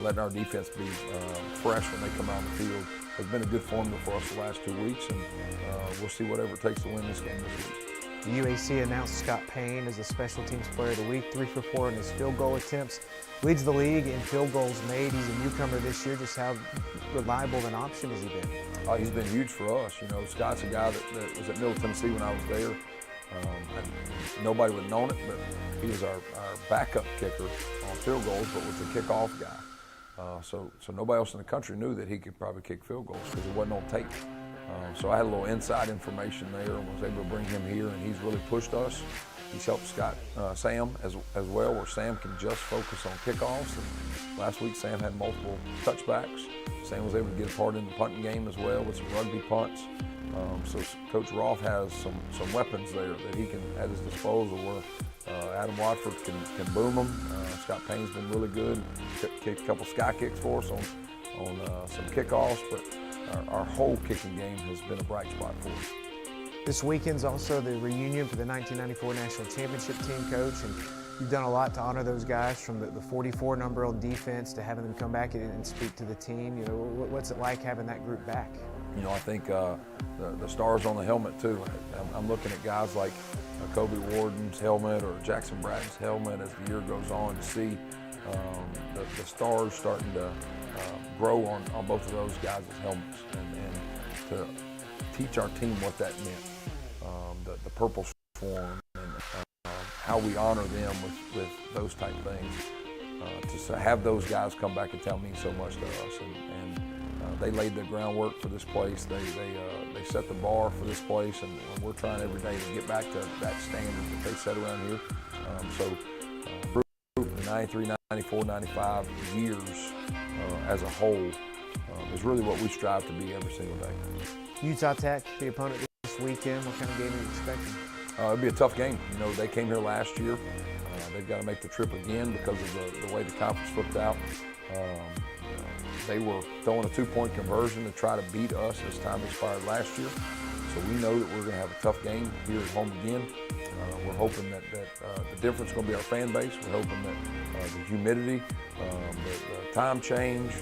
letting our defense be fresh when they come out on the field has been a good formula for us the last 2 weeks, and we'll see whatever it takes to win this game this week. The UAC announced Scott Payne as the Special Teams Player of the Week, 3 for 4 in his field goal attempts. Leads the league in field goals made. He's a newcomer this year. Just how reliable of an option has he been? He's been huge for us. You know, Scott's a guy that was at Middle Tennessee when I was there. And nobody would have known it, but he was our backup kicker on field goals, but was a kickoff guy. So nobody else in the country knew that he could probably kick field goals because it wasn't on tape. So I had a little inside information there and was able to bring him here, and he's really pushed us. He's helped Sam as well, where Sam can just focus on kickoffs. And last week, Sam had multiple touchbacks. Sam was able to get a part in the punting game as well with some rugby punts. So Coach Roth has some weapons there that he can at his disposal where Adam Watford can boom them. Scott Payne's been really good, kicked a couple sky kicks for us on some kickoffs, but our whole kicking game has been a bright spot for us. This weekend's also the reunion for the 1994 National Championship team, Coach, and you've done a lot to honor those guys, from the 44 number on defense to having them come back and speak to the team. You know, what's it like having that group back? You know, I think the stars on the helmet too. I'm looking at guys like Kobe Warden's helmet or Jackson Bratton's helmet as the year goes on to see the stars starting to grow on both of those guys' helmets, and to teach our team what that meant, the purple form, and how we honor them with those type things. To have those guys come back and tell me so much to us, and they laid the groundwork for this place. They set the bar for this place, and we're trying every day to get back to that standard that they set around here. The 93, 94, 95 years as a whole is really what we strive to be every single day. Utah Tech, the opponent this weekend. What kind of game are you expecting? It'll be a tough game. You know, they came here last year. They've got to make the trip again because of the way the conference flipped out. They were throwing a 2-point conversion to try to beat us as time expired last year. So we know that we're going to have a tough game here at home again. We're hoping that the difference is going to be our fan base. We're hoping that the humidity, the time change,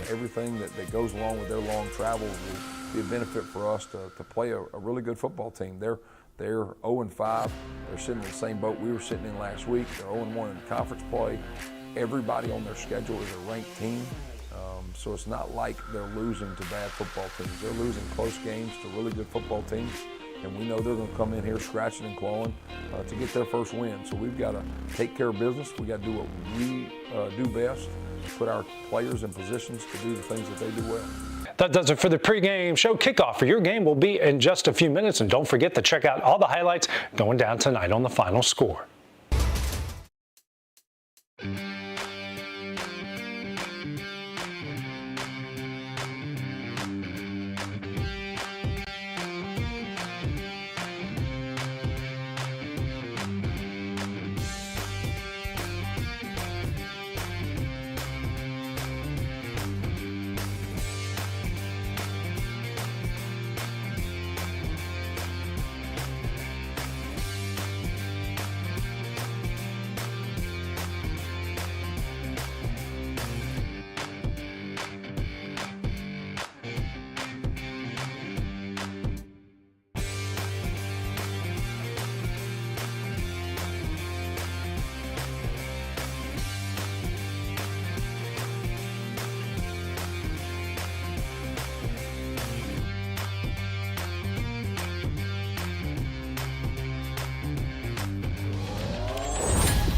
everything that goes along with their long travel will be a benefit for us to play a really good football team. They're 0-5. They're sitting in the same boat we were sitting in last week. They're 0-1 in conference play. Everybody on their schedule is a ranked team. So it's not like they're losing to bad football teams. They're losing close games to really good football teams. And we know they're going to come in here scratching and clawing to get their first win. So we've got to take care of business. We've got to do what we do best, put our players in positions to do the things that they do well. That does it for the pregame show. Kickoff for your game will be in just a few minutes. And don't forget to check out all the highlights going down tonight on The Final Score.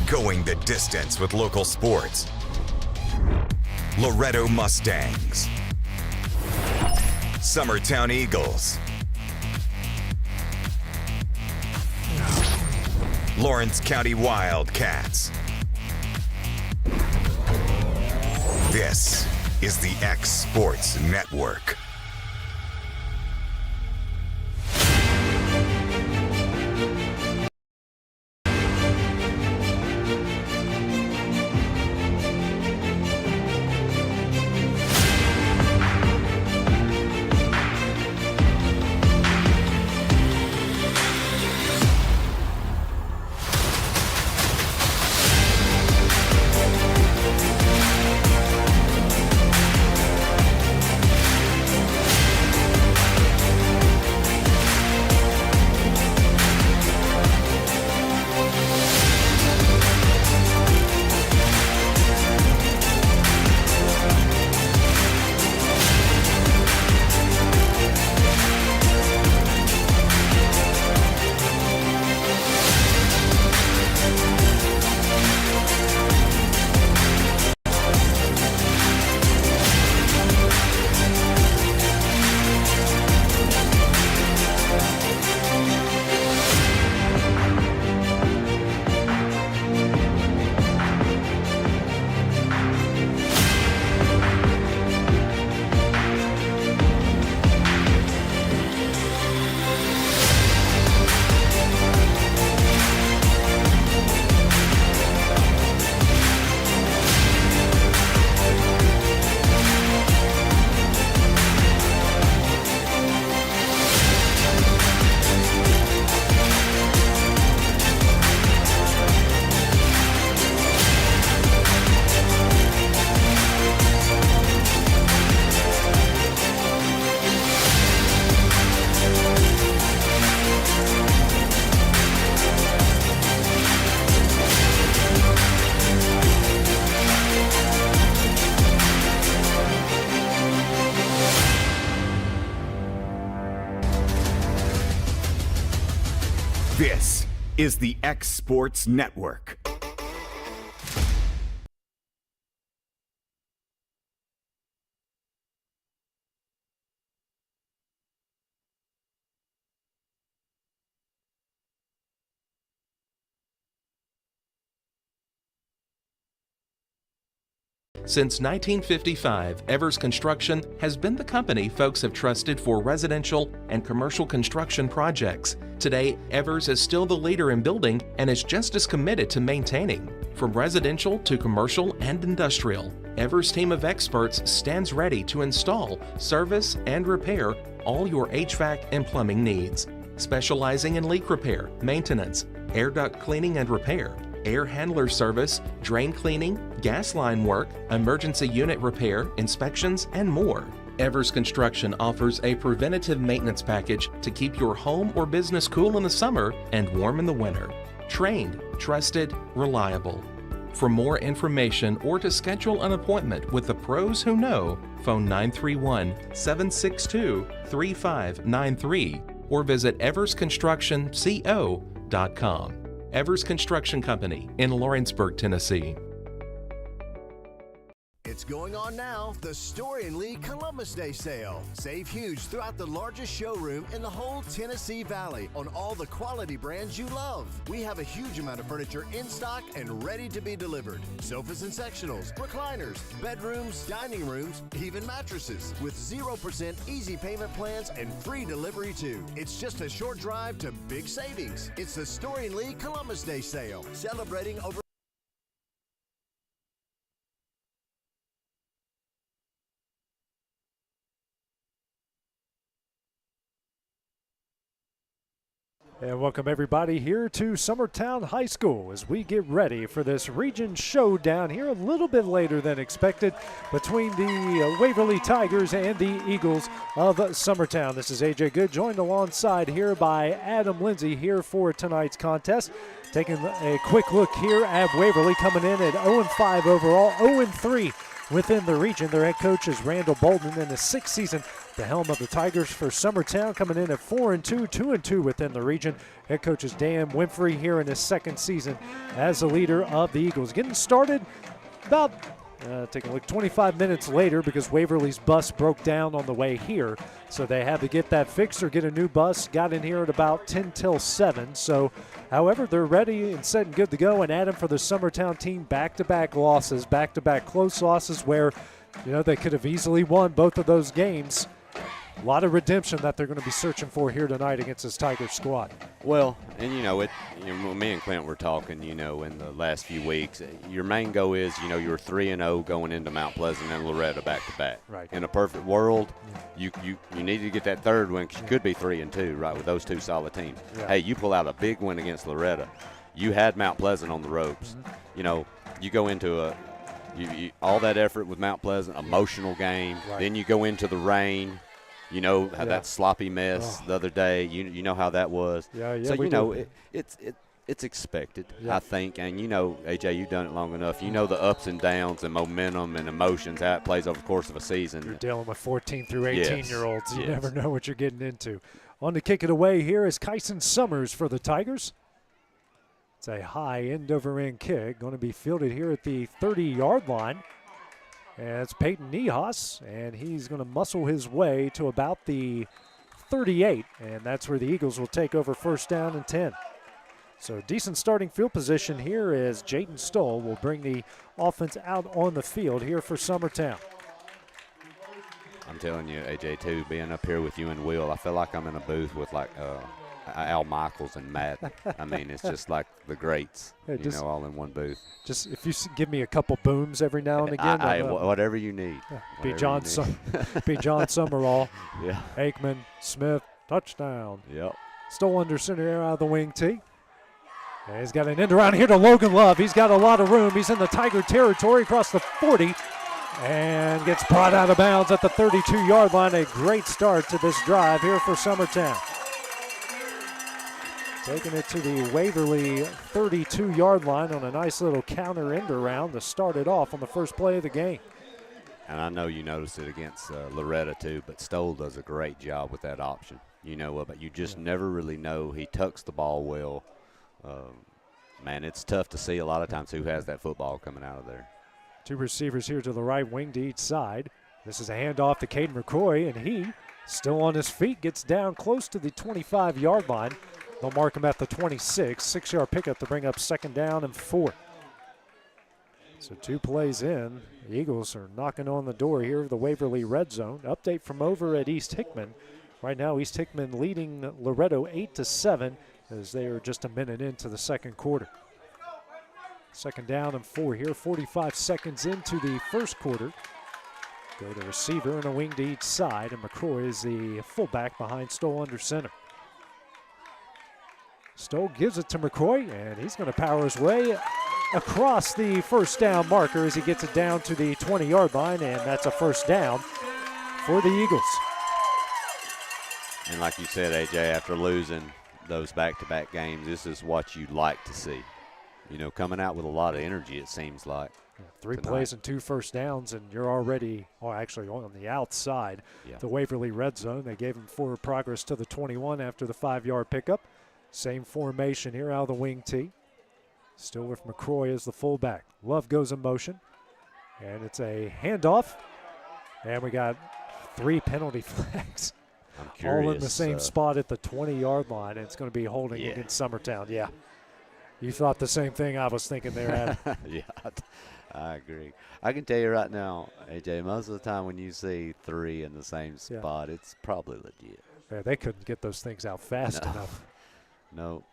Going the distance with local sports. Loretto Mustangs. Summertown Eagles. Lawrence County Wildcats. This is the X Sports Network. is the X Sports Network. Since 1955, Evers Construction has been the company folks have trusted for residential and commercial construction projects. Today, Evers is still the leader in building and is just as committed to maintaining. From residential to commercial and industrial, Evers' team of experts stands ready to install, service, and repair all your HVAC and plumbing needs. Specializing in leak repair, maintenance, air duct cleaning and repair, air handler service, drain cleaning, gas line work, emergency unit repair, inspections, and more. Evers Construction offers a preventative maintenance package to keep your home or business cool in the summer and warm in the winter. Trained, trusted, reliable. For more information or to schedule an appointment with the pros who know, phone 931-762-3593 or visit eversconstructionco.com. Evers Construction Company in Lawrenceburg, Tennessee. It's going on now, the Story & Lee Columbus Day Sale. Save huge throughout the largest showroom in the whole Tennessee Valley on all the quality brands you love. We have a huge amount of furniture in stock and ready to be delivered. Sofas and sectionals, recliners, bedrooms, dining rooms, even mattresses with 0% easy payment plans and free delivery too. It's just a short drive to big savings. It's the Story & Lee Columbus Day Sale, celebrating over And welcome everybody here to Summertown High School as we get ready for this region showdown here a little bit later than expected between the Waverly Tigers and the Eagles of Summertown. This is AJ Good, joined alongside here by Adam Lindsay here for tonight's contest. Taking a quick look here at Waverly coming in at 0-5 overall, 0-3 within the region. Their head coach is Randall Bolden in his sixth season. The helm of the Tigers for Summertown coming in at 4-2, 2-2 within the region. Head coach is Dan Winfrey here in his second season as the leader of the Eagles. Getting started about, taking a look, 25 minutes later because Waverly's bus broke down on the way here. So they had to get that fixed or get a new bus. Got in here at about 10 till 7. So, however, they're ready and set and good to go. And Adam, for the Summertown team, back-to-back losses, back-to-back close losses where, you know, they could have easily won both of those games. A lot of redemption that they're going to be searching for here tonight against this Tigers squad. Well, and me and Clint were talking, in the last few weeks. Your main goal is, you're 3-0 going into Mount Pleasant and Loretta back-to-back. Right. In a perfect world, you need to get that third win because you could be 3-2, right, with those two solid teams. Yeah. Hey, you pull out a big win against Loretta. You had Mount Pleasant on the ropes. Mm-hmm. You go into all that effort with Mount Pleasant, emotional game. Right. Then you go into the rain. How that sloppy mess the other day. You know how that was. Yeah. So it's expected, I think. And AJ, you've done it long enough. You know the ups and downs and momentum and emotions, how it plays over the course of a season. You're dealing with 14 through 18-year-olds. You Yes. never know what you're getting into. On to kick it away here is Kyson Summers for the Tigers. It's a high end-over-end kick, going to be fielded here at the 30-yard line. And it's Peyton Niehaus, and he's going to muscle his way to about the 38, and that's where the Eagles will take over first down and 10. So decent starting field position here as Jayden Stoll will bring the offense out on the field here for Summertown. I'm telling you, AJ, too, being up here with you and Will, I feel like I'm in a booth with Al Michaels and Madden. I mean, it's just like the greats, all in one booth. Just if you give me a couple booms every now and again. Whatever you need. Be John Summerall. Yeah. Aikman, Smith, touchdown. Yep. Stoll under center air out of the wing tee. And he's got an end around here to Logan Love. He's got a lot of room. He's in the Tiger territory across the 40 and gets brought out of bounds at the 32-yard line. A great start to this drive here for Summertown. Taking it to the Waverly 32-yard line on a nice little counter end around to start it off on the first play of the game. And I know you noticed it against Loretta too, but Stoll does a great job with that option. But you just never really know. He tucks the ball well. man, it's tough to see a lot of times who has that football coming out of there. Two receivers here to the right wing to each side. This is a handoff to Caden McCroy, and he, still on his feet, gets down close to the 25-yard line. They'll mark him at the 26. 6-yard pickup to bring up 2nd down and 4. So 2 plays in. The Eagles are knocking on the door here of the Waverly red zone. Update from over at East Hickman. Right now, East Hickman leading Loretto 8-7 as they are just a minute into the 2nd quarter. 2nd down and 4 here, 45 seconds into the 1st quarter. Go to receiver and a wing to each side, and McCroy is the fullback behind Stoll under center. Stoll gives it to McCroy, and he's going to power his way across the 1st down marker as he gets it down to the 20-yard line, and that's a 1st down for the Eagles. And like you said, A.J., after losing those back-to-back games, this is what you like to see. You know, coming out with a lot of energy, it seems like. 3 tonight. plays and 2 first downs, and you're already, actually on the outside, the Waverly red zone. They gave him forward progress to the 21 after the 5-yard pickup. Same formation here out of the wing tee. Still with McCroy as the fullback. Love goes in motion, and it's a handoff. And we got 3 penalty flags. I'm curious. All in the same spot at the 20-yard line, and it's going to be holding against Summertown. Yeah. You thought the same thing I was thinking there, Adam. Yeah, I agree. I can tell you right now, AJ, most of the time when you see 3 in the same spot, it's probably legit. Yeah, they couldn't get those things out fast enough. No.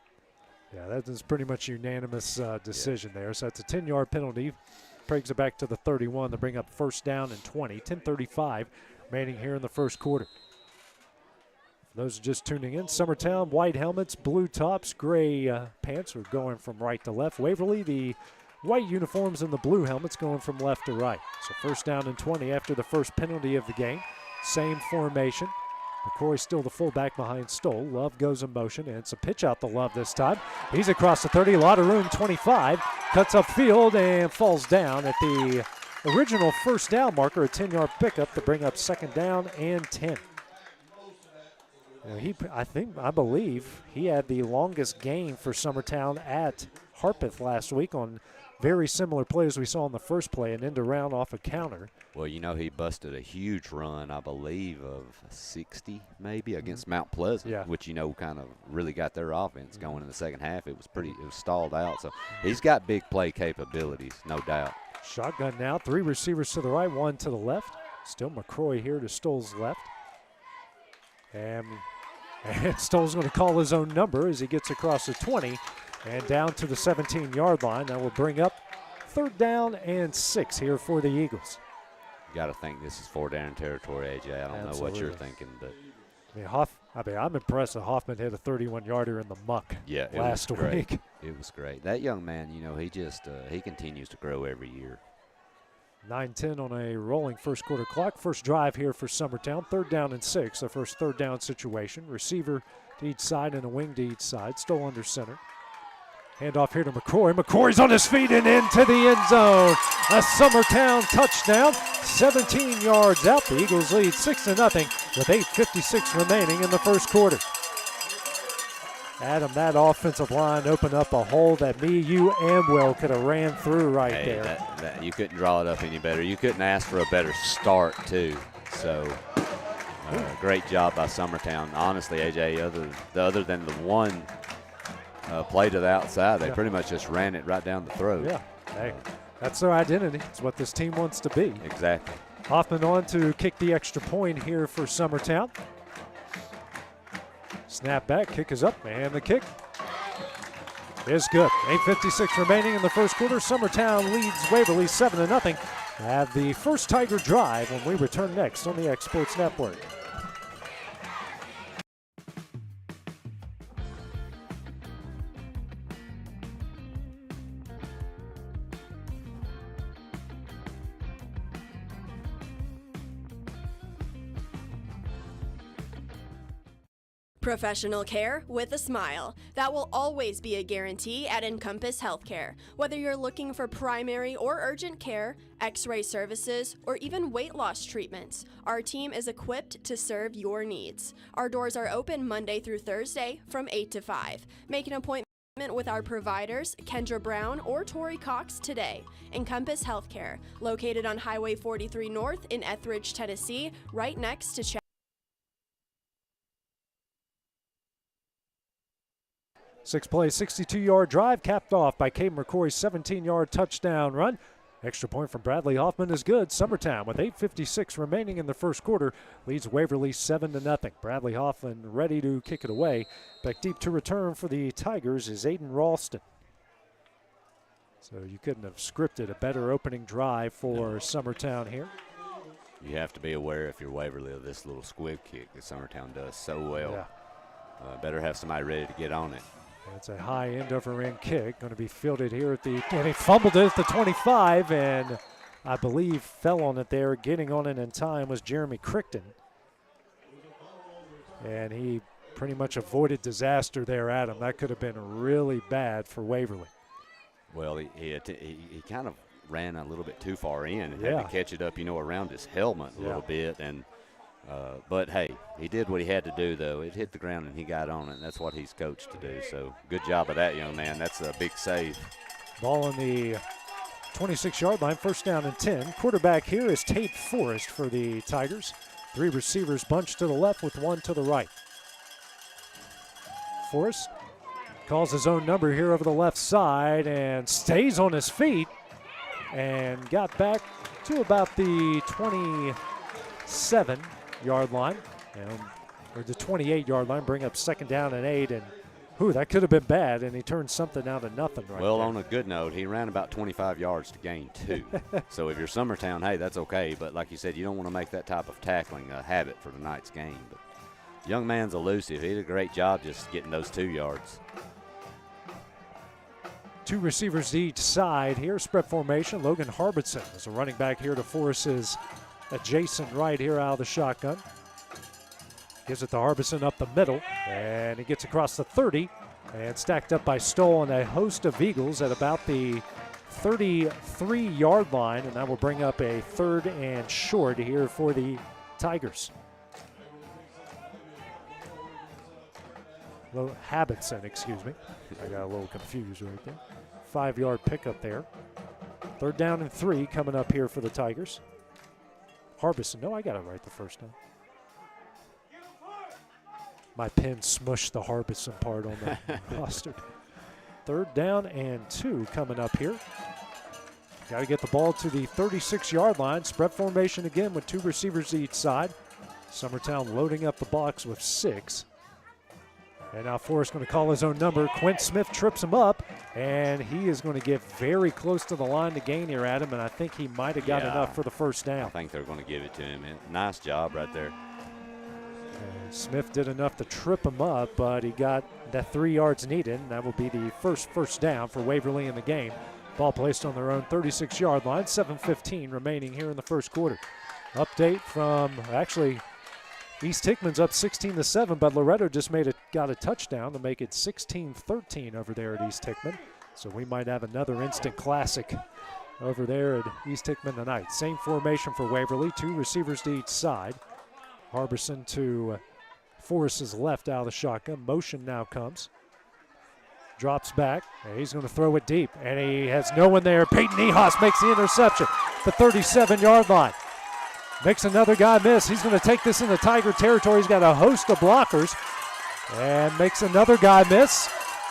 Yeah, that is pretty much unanimous decision there. So it's a 10-yard penalty. Brings it back to the 31 to bring up 1st down and 20. 10:35 remaining here in the 1st quarter. For those just tuning in, Summertown, white helmets, blue tops, gray pants are going from right to left. Waverly, the white uniforms and the blue helmets going from left to right. So 1st down and 20 after the first penalty of the game. Same formation. McCroy still the fullback behind Stoll. Love goes in motion, and it's a pitch out to Love this time. He's across the 30, a lot of room, 25. Cuts upfield and falls down at the original 1st down marker, a 10-yard pickup to bring up 2nd down and 10. I believe he had the longest gain for Summertown at Harpeth last week on very similar plays we saw in the first play, an end around off a counter. Well, you know, he busted a huge run, I believe, of 60 maybe against Mount Pleasant, which, you know, kind of really got their offense going in the second half. It was stalled out. So he's got big play capabilities, no doubt. Shotgun now, 3 receivers to the right, 1 to the left. Still McCroy here to Stoll's left. And Stoll's going to call his own number as he gets across the 20 and down to the 17-yard line. That will bring up 3rd down and 6 here for the Eagles. You got to think this is 4-down territory, AJ. I don't know what you're thinking, but I'm impressed that Hoffman hit a 31-yarder in the muck last week. It was great. That young man, you know, he just he continues to grow every year. 9-10 on a rolling 1st quarter clock. First drive here for Summertown. 3rd down and 6, the first 3rd down situation. Receiver to each side and a wing to each side. Still under center. Handoff here to McCroy. McCroy's on his feet and into the end zone. A Summertown touchdown. 17 yards out. The Eagles lead 6-0 with 8:56 remaining in the 1st quarter. Adam, that offensive line opened up a hole that me, you, and Will could have ran through there. You couldn't draw it up any better. You couldn't ask for a better start, too. So, great job by Summertown. Honestly, AJ, other than the one play to the outside, they pretty much just ran it right down the throat. Yeah, hey, that's their identity. It's what this team wants to be. Exactly. Hoffman on to kick the extra point here for Summertown. Snap back, kick is up, and the kick is good. 8:56 remaining in the 1st quarter. Summertown leads Waverly 7-0. Have the first Tiger drive when we return next on the X Sports Network. Professional care with a smile. That will always be a guarantee at Encompass Healthcare. Whether you're looking for primary or urgent care, x-ray services, or even weight loss treatments, our team is equipped to serve your needs. Our doors are open Monday through Thursday from 8 to 5. Make an appointment appointment with our providers, Kendra Brown or Tori Cox, today. Encompass Healthcare, located on Highway 43 North in Etheridge, Tennessee, right next to Six-play, 62-yard drive capped off by Caden McCoy's 17-yard touchdown run. Extra point from Bradley Hoffman is good. Summertown, with 8:56 remaining in the first quarter, leads Waverly 7-0. Bradley Hoffman ready to kick it away. Back deep to return for the Tigers is Aiden Ralston. So you couldn't have scripted a better opening drive for Summertown here. You have to be aware if you're Waverly of this little squib kick that Summertown does so well. Yeah. Better have somebody ready to get on it. It's a high end over end kick, going to be fielded here at the, and he fumbled it at the 25, and I believe fell on it there. Getting on it in time was Jeremy Crichton. And he pretty much avoided disaster there, Adam. That could have been really bad for Waverly. Well, he kind of ran a little bit too far in and had to catch it up, around his helmet a little bit. And but, hey, he did what he had to do, though. It hit the ground and he got on it, and that's what he's coached to do. So good job of that young man. That's a big save. Ball on the 26-yard line, first down and 10. Quarterback here is Tate Forrest for the Tigers. 3 receivers bunched to the left with 1 to the right. Forrest calls his own number here over the left side and stays on his feet and got back to about the 27-yard line, or the 28-yard line, bring up second down and 8, and that could have been bad, and he turned something out of nothing right Well, there. on a good note, he ran about 25 yards to gain 2. So if you're Summertown, hey, that's okay, but like you said, you don't want to make that type of tackling a habit for tonight's game. But young man's elusive. He did a great job just getting those 2 yards. 2 receivers to each side here, spread formation. Logan Harbison is a running back here to Forrest's adjacent right here out of the shotgun. Gives it to Harbison up the middle, and he gets across the 30, and stacked up by Stoll and a host of Eagles at about the 33-yard line, and that will bring up a 3rd and short here for the Tigers. Habitson, excuse me. I got a little confused right there. 5-yard pickup there. 3rd down and 3 coming up here for the Tigers. Harbison, no, I got it right the first time. My pen smushed the Harbison part on the roster. 3rd down and 2 coming up here. Got to get the ball to the 36-yard line. Spread formation again with 2 receivers each side. Summertown loading up the box with 6. And now Forrest going to call his own number. Quint Smith trips him up, and he is going to get very close to the line to gain here, Adam, and I think he might have got enough for the first down. I think they're going to give it to him. Nice job right there. And Smith did enough to trip him up, but he got that 3 yards needed, and that will be the first down for Waverly in the game. Ball placed on their own 36-yard line, 7:15 remaining here in the first quarter. Update from, actually, East Hickman's up 16-7, but Loretto just got a touchdown to make it 16-13 over there at East Hickman. So we might have another instant classic over there at East Hickman tonight. Same formation for Waverly, 2 receivers to each side. Harbison to Forrest's left out of the shotgun. Motion now comes. Drops back, and he's going to throw it deep, and he has no one there. Peyton Ehas makes the interception, the 37-yard line. Makes another guy miss. He's going to take this into Tiger territory. He's got a host of blockers, and makes another guy miss,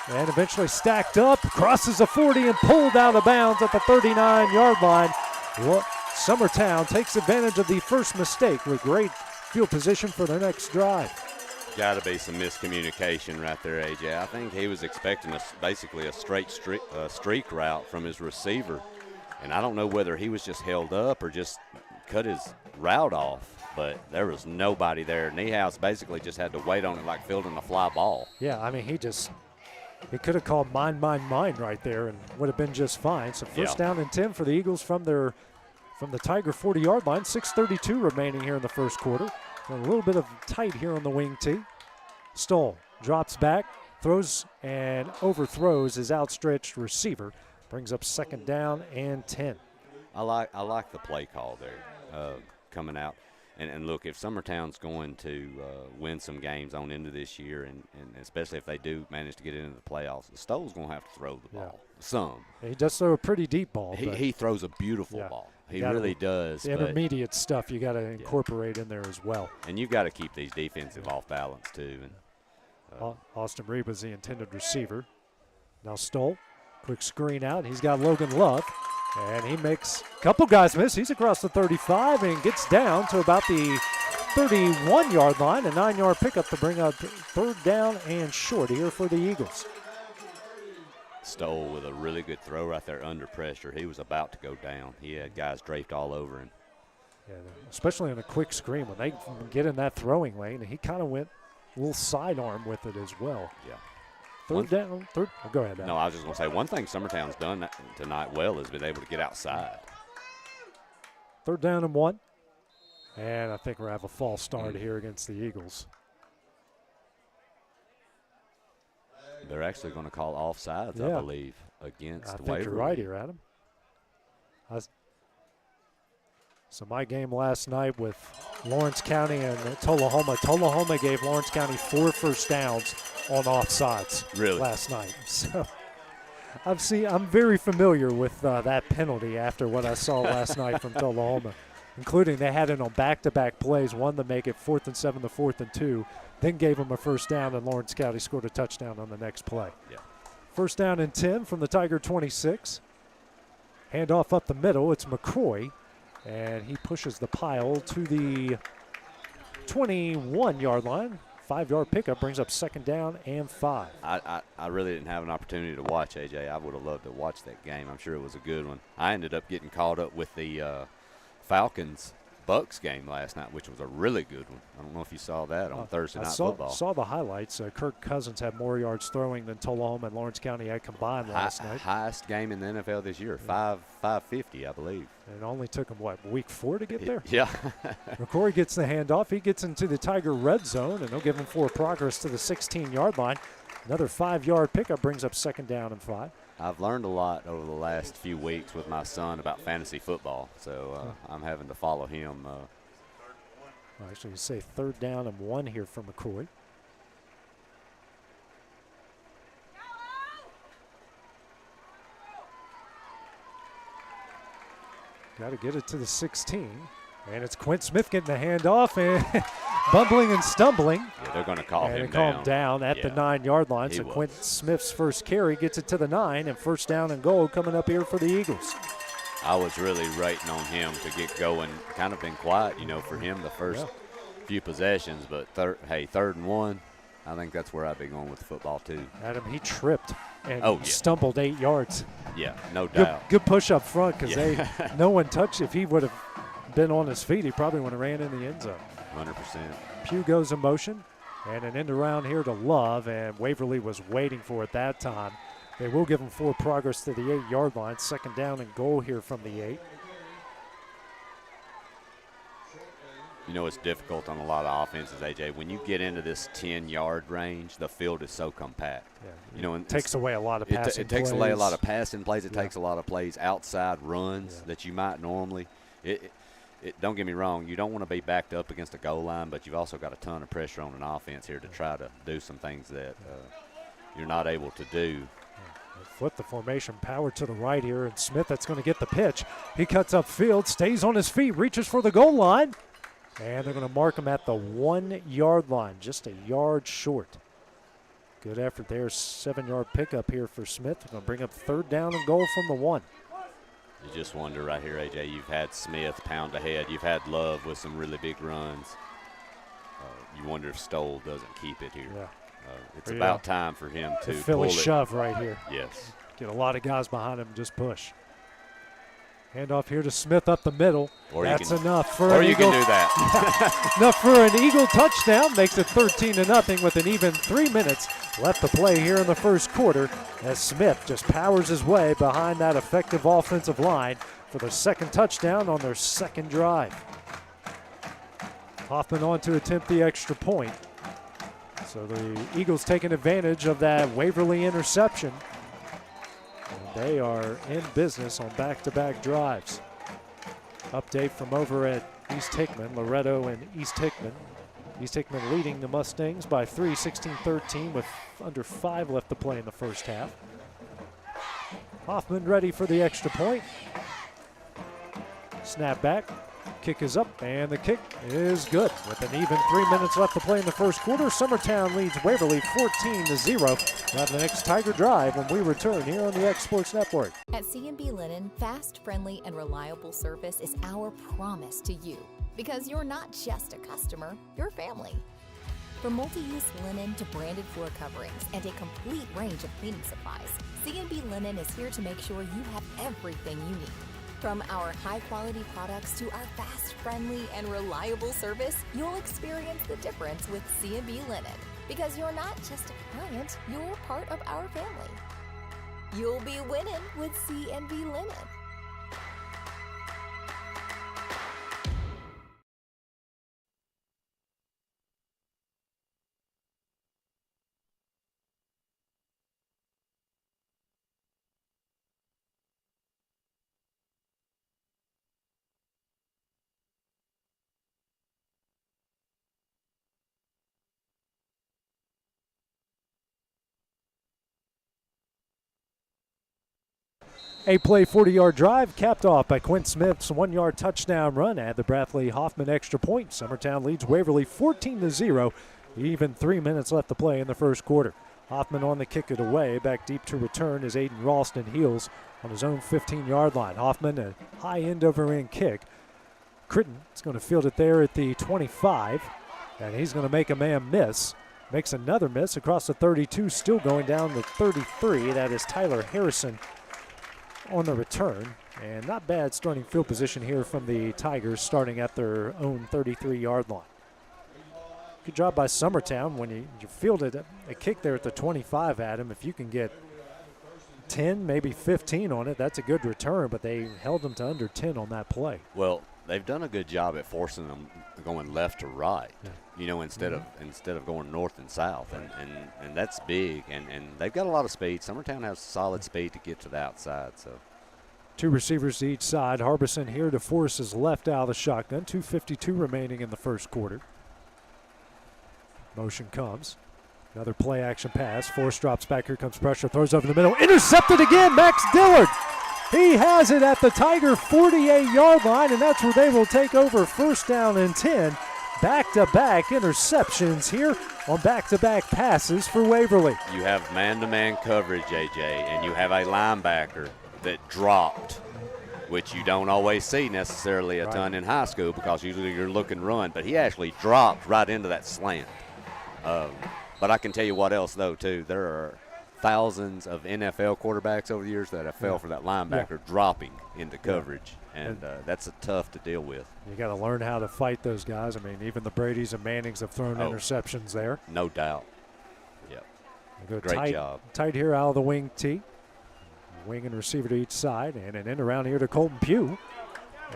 and eventually stacked up, crosses the 40 and pulled out of bounds at the 39-yard line. Summertown takes advantage of the first mistake with great field position for their next drive. Got to be some miscommunication right there, AJ. I think he was expecting basically a straight streak route from his receiver, and I don't know whether he was just held up or just cut his route off, but there was nobody there. Niehaus basically just had to wait on it like fielding a fly ball. Yeah, I mean, he could have called mine right there and would have been just fine. So first down and 10 for the Eagles from the Tiger 40-yard line. 6:32 remaining here in the first quarter. A little bit of tight here on the wing tee. Stoll drops back, throws and overthrows his outstretched receiver. Brings up 2nd down and 10. I like the play call there coming out. And look, if Summertown's going to win some games on into this year, and especially if they do manage to get into the playoffs, Stoll's going to have to throw the ball some. He does throw a pretty deep ball. He throws a beautiful ball. He really does. The intermediate stuff you got to incorporate in there as well. And you've got to keep these defensive off balance too. And Austin Reed was the intended receiver. Now Stoll, quick screen out. He's got Logan Love. And he makes a couple guys miss. He's across the 35 and gets down to about the 31-yard line. A 9-yard pickup to bring up third down and short here for the Eagles. Stoll with a really good throw right there under pressure. He was about to go down. He had guys draped all over him. Yeah, especially in a quick screen when they get in that throwing lane. And he kind of went a little sidearm with it as well. Yeah. Third down. Go ahead, Adam. No, I was just going to say, one thing Summertown's done tonight well is been able to get outside. Third down and 1. And I think we'll have a false start here against the Eagles. They're actually going to call offsides, I believe, against Waverly. I think you're right here, Adam. So my game last night with Lawrence County and Tullahoma gave Lawrence County 4 first downs on offsides last night. So I'm very familiar with that penalty after what I saw last night from Tullahoma, including they had it on back-to-back plays, one to make it 4th and 7 to 4th and 2, then gave them a first down, and Lawrence County scored a touchdown on the next play. Yeah. First down and 10 from the Tiger 26. Handoff up the middle. It's McCroy. And he pushes the pile to the 21-yard line. 5-yard pickup brings up second down and 5. I really didn't have an opportunity to watch, AJ. I would have loved to watch that game. I'm sure it was a good one. I ended up getting caught up with the Falcons-Bucks game last night, which was a really good one. I don't know if you saw that on Thursday Night Football. I saw the highlights. Kirk Cousins had more yards throwing than Tullahoma and Lawrence County had combined last night. Highest game in the NFL this year, 550, I believe. And it only took him, week 4 to get there? Yeah. McCrory gets the handoff. He gets into the Tiger red zone, and they'll give him 4 progress to the 16-yard line. Another 5-yard pickup brings up second down and 5. I've learned a lot over the last few weeks with my son about fantasy football, so I'm having to follow him. Actually, you say third down and 1 here for McCroy. Got to get it to the 16. And it's Quint Smith getting the handoff and bumbling and stumbling. Yeah, they're going to call him down. And they call him down at the 9-yard line. So Quint Smith's first carry gets it to the 9, and first down and goal coming up here for the Eagles. I was really rating on him to get going. Kind of been quiet, for him the first few possessions. But third and 1, I think that's where I'd be going with football too. Adam, he tripped and stumbled 8 yards. Yeah, no doubt. Good push up front because no one touched. If he would have been on his feet, he probably would have ran in the end zone. 100%. Pugh goes in motion, and an end around here to Love, and Waverly was waiting for it that time. They will give him 4 progress to the 8-yard line. Second down and goal here from the 8. It's difficult on a lot of offenses, AJ. When you get into this 10-yard range, the field is so compact. Yeah. It takes away a lot of passing plays. It takes away a lot of passing plays. It takes a lot of plays outside runs that you might normally. Don't get me wrong, you don't want to be backed up against a goal line, but you've also got a ton of pressure on an offense here to try to do some things that you're not able to do. Flip the formation, power to the right here, and Smith that's going to get the pitch. He cuts upfield, stays on his feet, reaches for the goal line, and they're going to mark him at the 1-yard line, just a yard short. Good effort there, 7-yard pickup here for Smith. They're going to bring up third down and goal from the 1. You just wonder right here, AJ, you've had Smith pound ahead. You've had Love with some really big runs. You wonder if Stoll doesn't keep it here. Yeah. It's about time for him to Philly pull it. shove right here. Yes. Get a lot of guys behind him and just push. Handoff here to Smith up the middle. That's enough for an Eagle. Or you can do that. Enough for an Eagle touchdown. Makes it 13-0 with an even 3 minutes left to play here in the first quarter as Smith just powers his way behind that effective offensive line for their second touchdown on their second drive. Hoffman on to attempt the extra point. So the Eagles taking advantage of that Waverly interception. And they are in business on back-to-back drives. Update from over at East Hickman, Loretto and East Hickman. East Hickman leading the Mustangs by 3, 16-13 with under 5 left to play in the first half. Hoffman ready for the extra point. Snap back, kick is up, and the kick is good. With an even 3 minutes left to play in the first quarter, Summertown leads Waverly 14-0. We'll have the next Tiger Drive when we return here on the X Sports Network. At C&B Linen, fast, friendly, and reliable service is our promise to you. Because you're not just a customer, you're family. From multi-use linen to branded floor coverings and a complete range of cleaning supplies, C&B Linen is here to make sure you have everything you need. From our high-quality products to our fast, friendly, and reliable service, you'll experience the difference with C&B Linen. Because you're not just a client, you're part of our family. You'll be winning with C&B Linen. A play 40-yard drive capped off by Quinn Smith's 1-yard touchdown run at the Bradley Hoffman extra point. Summertown leads Waverly 14-0. Even 3 minutes left to play in the first quarter. Hoffman on the kick it away. Back deep to return is Aiden Ralston Heels on his own 15-yard line. Hoffman, a high end over end kick. Critton is going to field it there at the 25, and he's going to make a man miss. Makes another miss across the 32, still going down the 33. That is Tyler Harrison on the return. And not bad starting field position here from the Tigers, starting at their own 33-yard line. Good job by Summertown when you fielded a kick there at the 25, Adam. If you can get 10, maybe 15 on it, that's a good return, but they held them to under 10 on that play. Well, they've done a good job at forcing them going left to right, you know, instead of going north and south, and that's big, and they've got a lot of speed. Summertown has solid speed to get to the outside. So 2 receivers to each side. Harbison here to force his left out of the shotgun. 2:52 remaining in the first quarter. Motion comes. Another play action pass. Force drops back. Here comes pressure. Throws over the middle. Intercepted again. Max Dillard. He has it at the Tiger 48-yard line, and that's where they will take over first down and 10. Back-to-back interceptions here on back-to-back passes for Waverly. You have man-to-man coverage, AJ, and you have a linebacker that dropped, which you don't always see necessarily a ton in high school because usually you're looking run, but he actually dropped right into that slant. But I can tell you what else, though, too. There are thousands of NFL quarterbacks over the years that have fell for that linebacker dropping into coverage, and that's tough to deal with. You got to learn how to fight those guys. I mean, even the Bradys and Mannings have thrown interceptions there. No doubt. Yep. Great job. Tight here out of the wing tee. Wing and receiver to each side, and an end around here to Colton Pugh.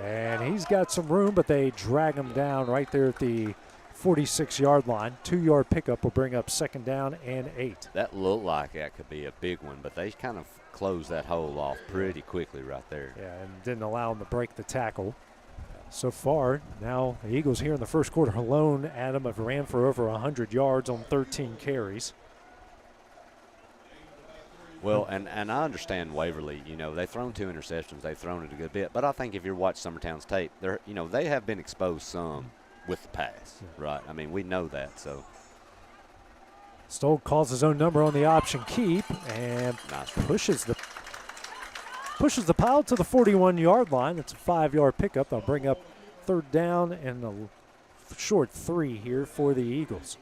And he's got some room, but they drag him down right there at the 46-yard line. 2-yard pickup will bring up second down and 8. That looked like that could be a big one, but they kind of closed that hole off pretty quickly right there. Yeah, and didn't allow him to break the tackle. So far, now the Eagles here in the first quarter alone, Adam, have ran for over 100 yards on 13 carries. Well, and I understand Waverly. You know, they've thrown 2 interceptions. They've thrown it a good bit. But I think if you watch Summertown's tape, they have been exposed some with the pass, right? I mean, we know that. So Stoll calls his own number on the option keep and pushes the pile to the 41-yard line. It's a 5-yard pickup. They'll bring up third down and a short 3 here for the Eagles.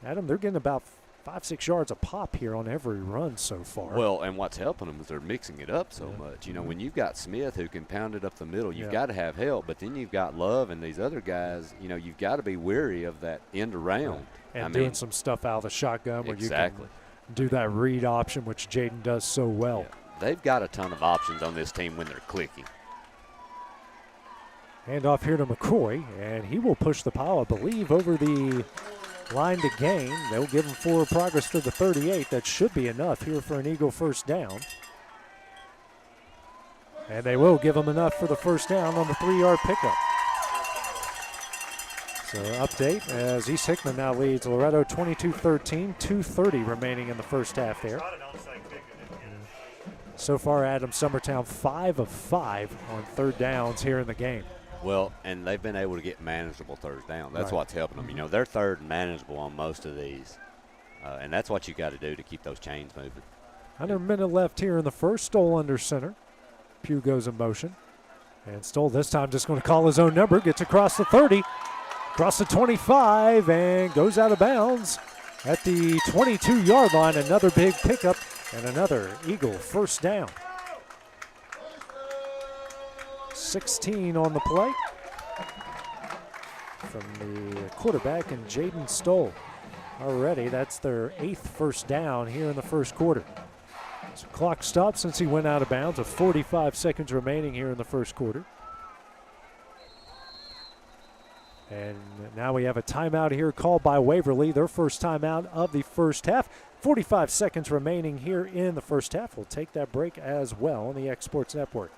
Adam, they're getting about 5-6 yards a pop here on every run so far. Well, and what's helping them is they're mixing it up so much. You know, when you've got Smith who can pound it up the middle, you've got to have help. But then you've got Love and these other guys, you know, you've got to be wary of that end around. And doing some stuff out of the shotgun where you can do that read option, which Jaden does so well. Yeah. They've got a ton of options on this team when they're clicking. Hand off here to McCoy, and he will push the pile, I believe, over the line to gain. They'll give him forward progress to the 38. That should be enough here for an Eagle first down. And they will give them enough for the first down on the 3-yard pickup. So update as East Hickman now leads Loretto 22-13, 2:30 remaining in the first half there. So far, Adam, Summertown 5 of 5 on third downs here in the game. Well, and they've been able to get manageable third down. That's Right. what's helping them. You know, they're third and manageable on most of these. And that's what you got to do to keep those chains moving. Under a minute left here in the first. Stoll under center. Pugh goes in motion. And Stoll this time just going to call his own number. Gets across the 30, across the 25, and goes out of bounds at the 22-yard line. Another big pickup and another Eagle first down. 16 on the play from the quarterback and Jaden Stoll. Already, that's their 8th first down here in the first quarter. So clock stopped since he went out of bounds, with 45 seconds remaining here in the first quarter. And now we have a timeout here called by Waverly, their first timeout of the first half. 45 seconds remaining here in the first half. We'll take that break as well on the X Sports Network.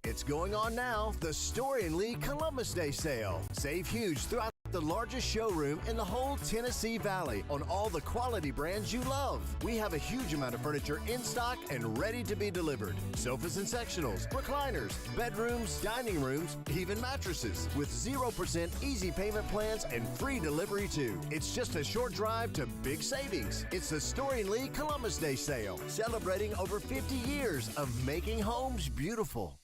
It's going on now, the Story and Lee Columbus Day sale. Save huge throughout the largest showroom in the whole Tennessee Valley on all the quality brands you love. We have a huge amount of furniture in stock and ready to be delivered. Sofas and sectionals, recliners, bedrooms, dining rooms, even mattresses with 0% easy payment plans and free delivery too. It's just a short drive to big savings. It's the Story and Lee Columbus Day sale, celebrating over 50 years of making homes beautiful.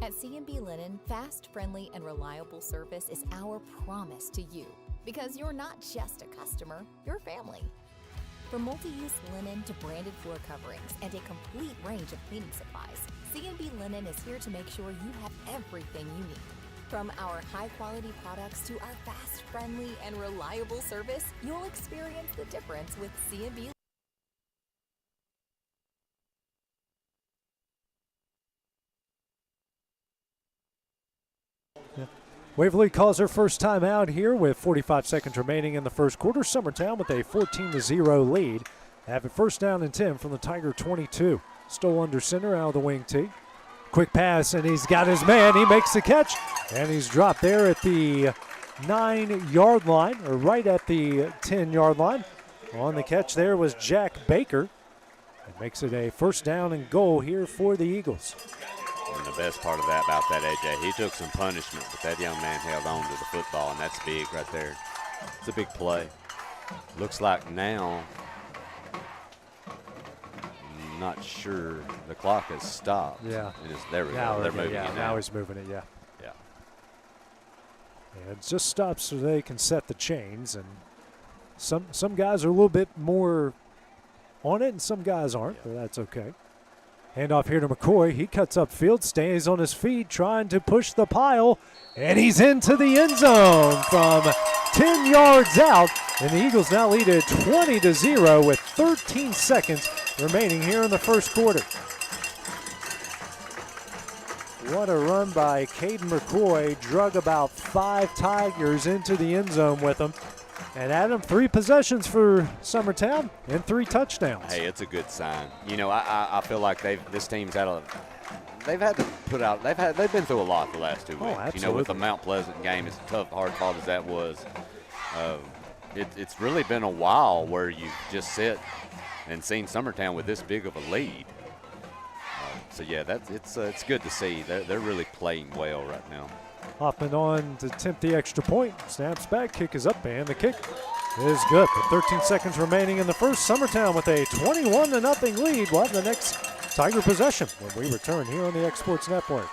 At C&B Linen, fast, friendly, and reliable service is our promise to you. Because you're not just a customer, you're family. From multi-use linen to branded floor coverings and a complete range of cleaning supplies, C&B Linen is here to make sure you have everything you need. From our high-quality products to our fast, friendly, and reliable service, you'll experience the difference with C&B. Waverly calls their first time out here with 45 seconds remaining in the first quarter. Summertown with a 14-0 lead. Have it first down and 10 from the Tiger 22. Stoll under center out of the wing tee. Quick pass, and he's got his man. He makes the catch, and he's dropped there at the 9-yard line, or right at the 10-yard line. On the catch there was Jack Baker. It makes it a first down and goal here for the Eagles. And the best part of that about that, AJ, he took some punishment, but that young man held on to the football, and that's big right there. It's a big play. Looks like now, I'm not sure, the clock has stopped. Yeah. There we go. They're moving it now. Now he's moving it, yeah. Yeah. And it just stops so they can set the chains. And some guys are a little bit more on it, and some guys aren't, but that's okay. Handoff here to McCoy. He cuts upfield, stays on his feet, trying to push the pile, and he's into the end zone from 10 yards out. And the Eagles now lead it 20-0 with 13 seconds remaining here in the first quarter. What a run by Caden McCoy. Drug about 5 Tigers into the end zone with him. And Adam, 3 possessions for Summertown and 3 touchdowns. Hey, it's a good sign. You know, I feel like this team's they've had to put out, they've been through a lot the last 2 weeks. Absolutely. You know, with the Mount Pleasant game, as tough, hard fought as that was, it's really been a while where you just sit and seen Summertown with this big of a lead. So yeah, it's good to see. They're really playing well right now. Hoffman on to attempt the extra point. Snaps back, kick is up, and the kick is good. With 13 seconds remaining in the first, Summertown with a 21-0 lead. We'll have the next Tiger possession when we return here on the X Sports Network.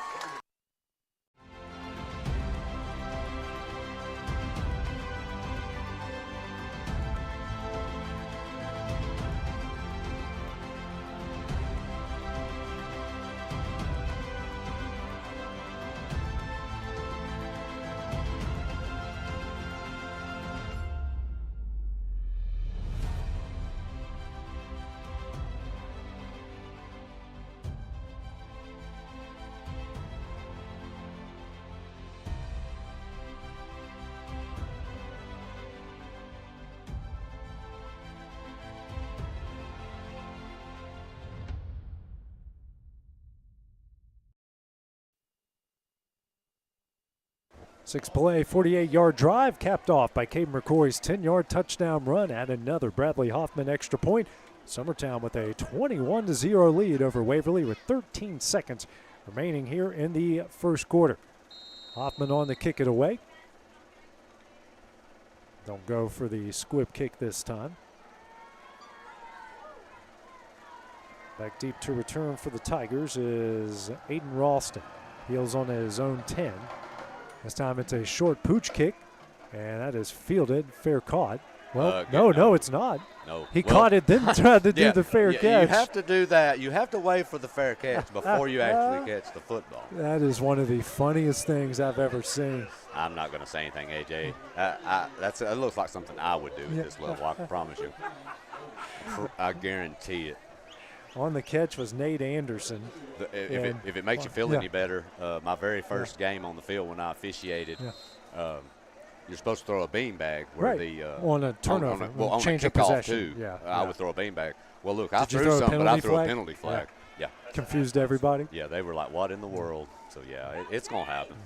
6-play, 48-yard drive capped off by Caden McCoy's 10-yard touchdown run and another Bradley Hoffman extra point. Summertown with a 21-0 lead over Waverly with 13 seconds remaining here in the first quarter. Hoffman on the kick it away. Don't go for the squib kick this time. Back deep to return for the Tigers is Aiden Ralston. Heels on his own 10. This time it's a short pooch kick, and that is fielded, fair caught. Well, no, it's not. No. He caught it, then tried to do the fair catch. You have to do that. You have to wait for the fair catch before you actually catch the football. That is one of the funniest things I've ever seen. I'm not going to say anything, AJ. It looks like something I would do at this level, I can promise you. I guarantee it. On the catch was Nate Anderson. If it makes you feel any better, my very first game on the field when I officiated, you're supposed to throw a beanbag where on a turnover, on change a of kickoff possession. too. I would throw a beanbag. Well, look, I Did you threw throw some, but I threw flag? a penalty flag. Yeah. Confused everybody. Yeah, they were like, "What in the world?" So yeah, it's gonna happen.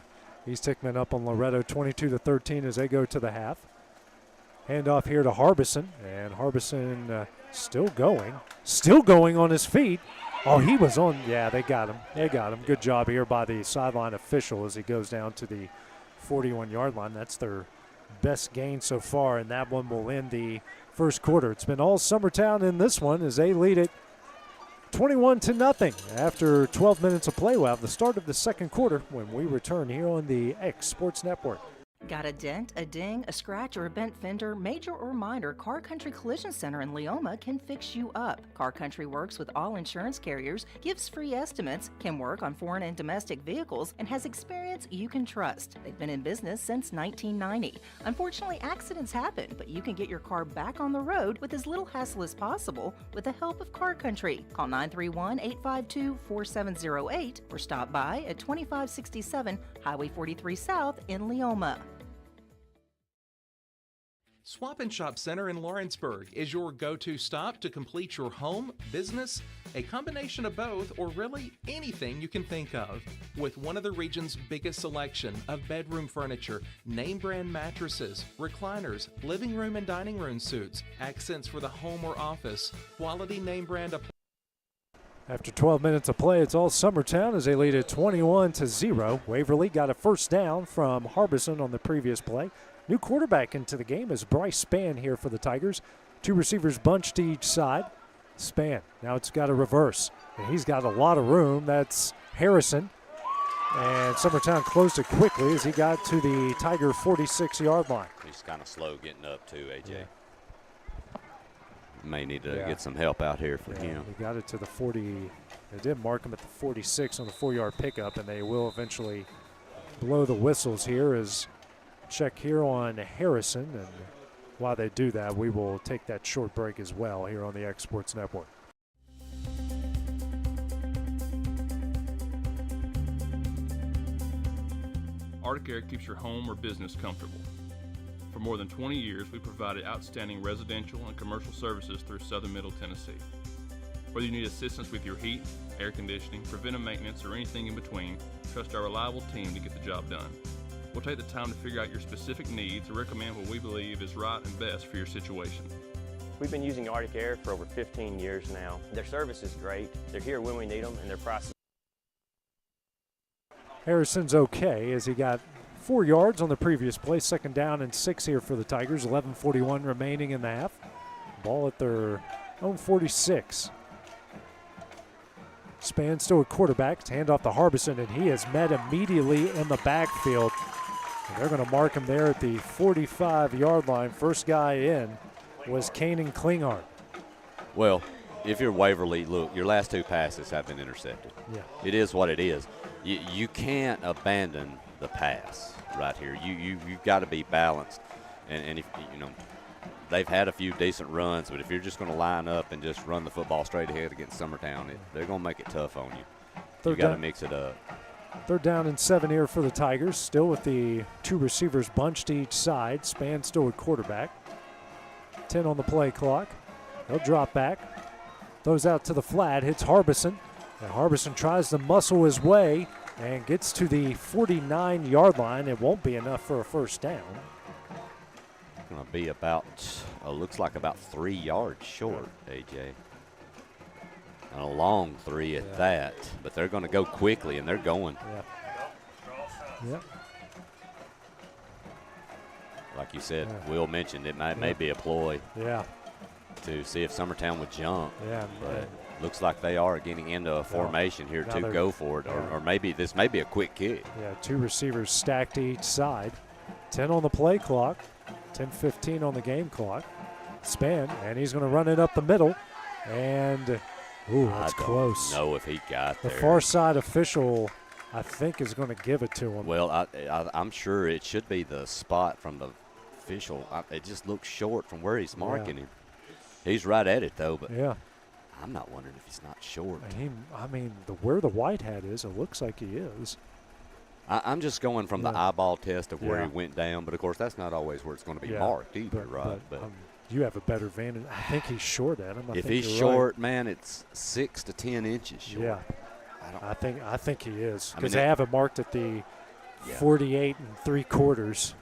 East Hickman up on Loretto, 22-13 as they go to the half. Handoff here to Harbison, and Harbison still going on his feet. Oh, he was on. Yeah, they got him. They got him. Good job here by the sideline official as he goes down to the 41-yard line. That's their best gain so far, and that one will end the first quarter. It's been all Summertown in this one as they lead it 21-0 after 12 minutes of play. We'll have the start of the second quarter when we return here on the X Sports Network. Got a dent, a ding, a scratch, or a bent fender? Major or minor, Car Country Collision Center in Leoma can fix you up. Car Country works with all insurance carriers, gives free estimates, can work on foreign and domestic vehicles, and has experience you can trust. They've been in business since 1990. Unfortunately, accidents happen, but you can get your car back on the road with as little hassle as possible with the help of Car Country. Call 931-852-4708 or stop by at 2567 Highway 43 South in Leoma. Swap and Shop Center in Lawrenceburg is your go-to stop to complete your home, business, a combination of both, or really anything you can think of. With one of the region's biggest selection of bedroom furniture, name brand mattresses, recliners, living room and dining room suites, accents for the home or office, quality name brand appliances. After 12 minutes of play, it's all Summertown as they lead it 21-0. Waverly got a first down from Harbison on the previous play. New quarterback into the game is Bryce Spann here for the Tigers. Two receivers bunched to each side. Spann, now it's got a reverse, and he's got a lot of room. That's Harrison. And Summertown closed it quickly as he got to the Tiger 46-yard line. He's kind of slow getting up too, AJ. Yeah. May need to get some help out here for him. He got it to the 40. They did mark him at the 46 on the 4-yard pickup, and they will eventually blow the whistles here as check here on Harrison. And while they do that, we will take that short break as well here on the X Sports Network. Arctic Air keeps your home or business comfortable. For more than 20 years, we provided outstanding residential and commercial services through Southern Middle Tennessee. Whether you need assistance with your heat, air conditioning, preventive maintenance, or anything in between, trust our reliable team to get the job done. We'll take the time to figure out your specific needs and recommend what we believe is right and best for your situation. We've been using Arctic Air for over 15 years now. Their service is great. They're here when we need them, and their prices. Harrison's okay as he got 4 yards on the previous play. Second down and 6 here for the Tigers. 11:41 remaining in the half. Ball at their own 46. Spann still at quarterback. Hand off to Harbison, and he is met immediately in the backfield. And they're going to mark him there at the 45-yard line. First guy in was Kanan Klinghardt. Well, if you're Waverly, look, your last two passes have been intercepted. Yeah. It is what it is. You can't abandon the pass right here. You've got to be balanced. And if they've had a few decent runs, but if you're just going to line up and just run the football straight ahead against Summertown, they're going to make it tough on you. You've got to mix it up. 3rd down and 7 here for the Tigers, still with the two receivers bunched to each side. Spann still at quarterback. 10 on the play clock. He'll drop back. Throws out to the flat, hits Harbison. And Harbison tries to muscle his way and gets to the 49-yard line. It won't be enough for a first down. Going to be about, looks like about 3 yards short, AJ. And a long 3 at that, but they're going to go quickly, and they're going. Yep. Like you said, Will mentioned it may be a ploy. To see if Summertown would jump. But looks like they are getting into a formation here to go for it, or maybe this may be a quick kick. Yeah, 2 receivers stacked to each side. 10 on the play clock, 10:15 on the game clock. Span, and he's going to run it up the middle, and that's close. I don't know if he got the there. Far side official, I think, is going to give it to him. Well, I'm sure it should be the spot from the official. It just looks short from where he's marking him. He's right at it, though, but I'm not wondering if he's not short. Where the white hat is, it looks like he is. I'm just going from the eyeball test of where he went down, but, of course, that's not always where it's going to be marked either, But you have a better vantage. I think he's short at him. If he's short, man, it's 6 to 10 inches short. Yeah. I think he is, because they have it marked at the 48 3/4.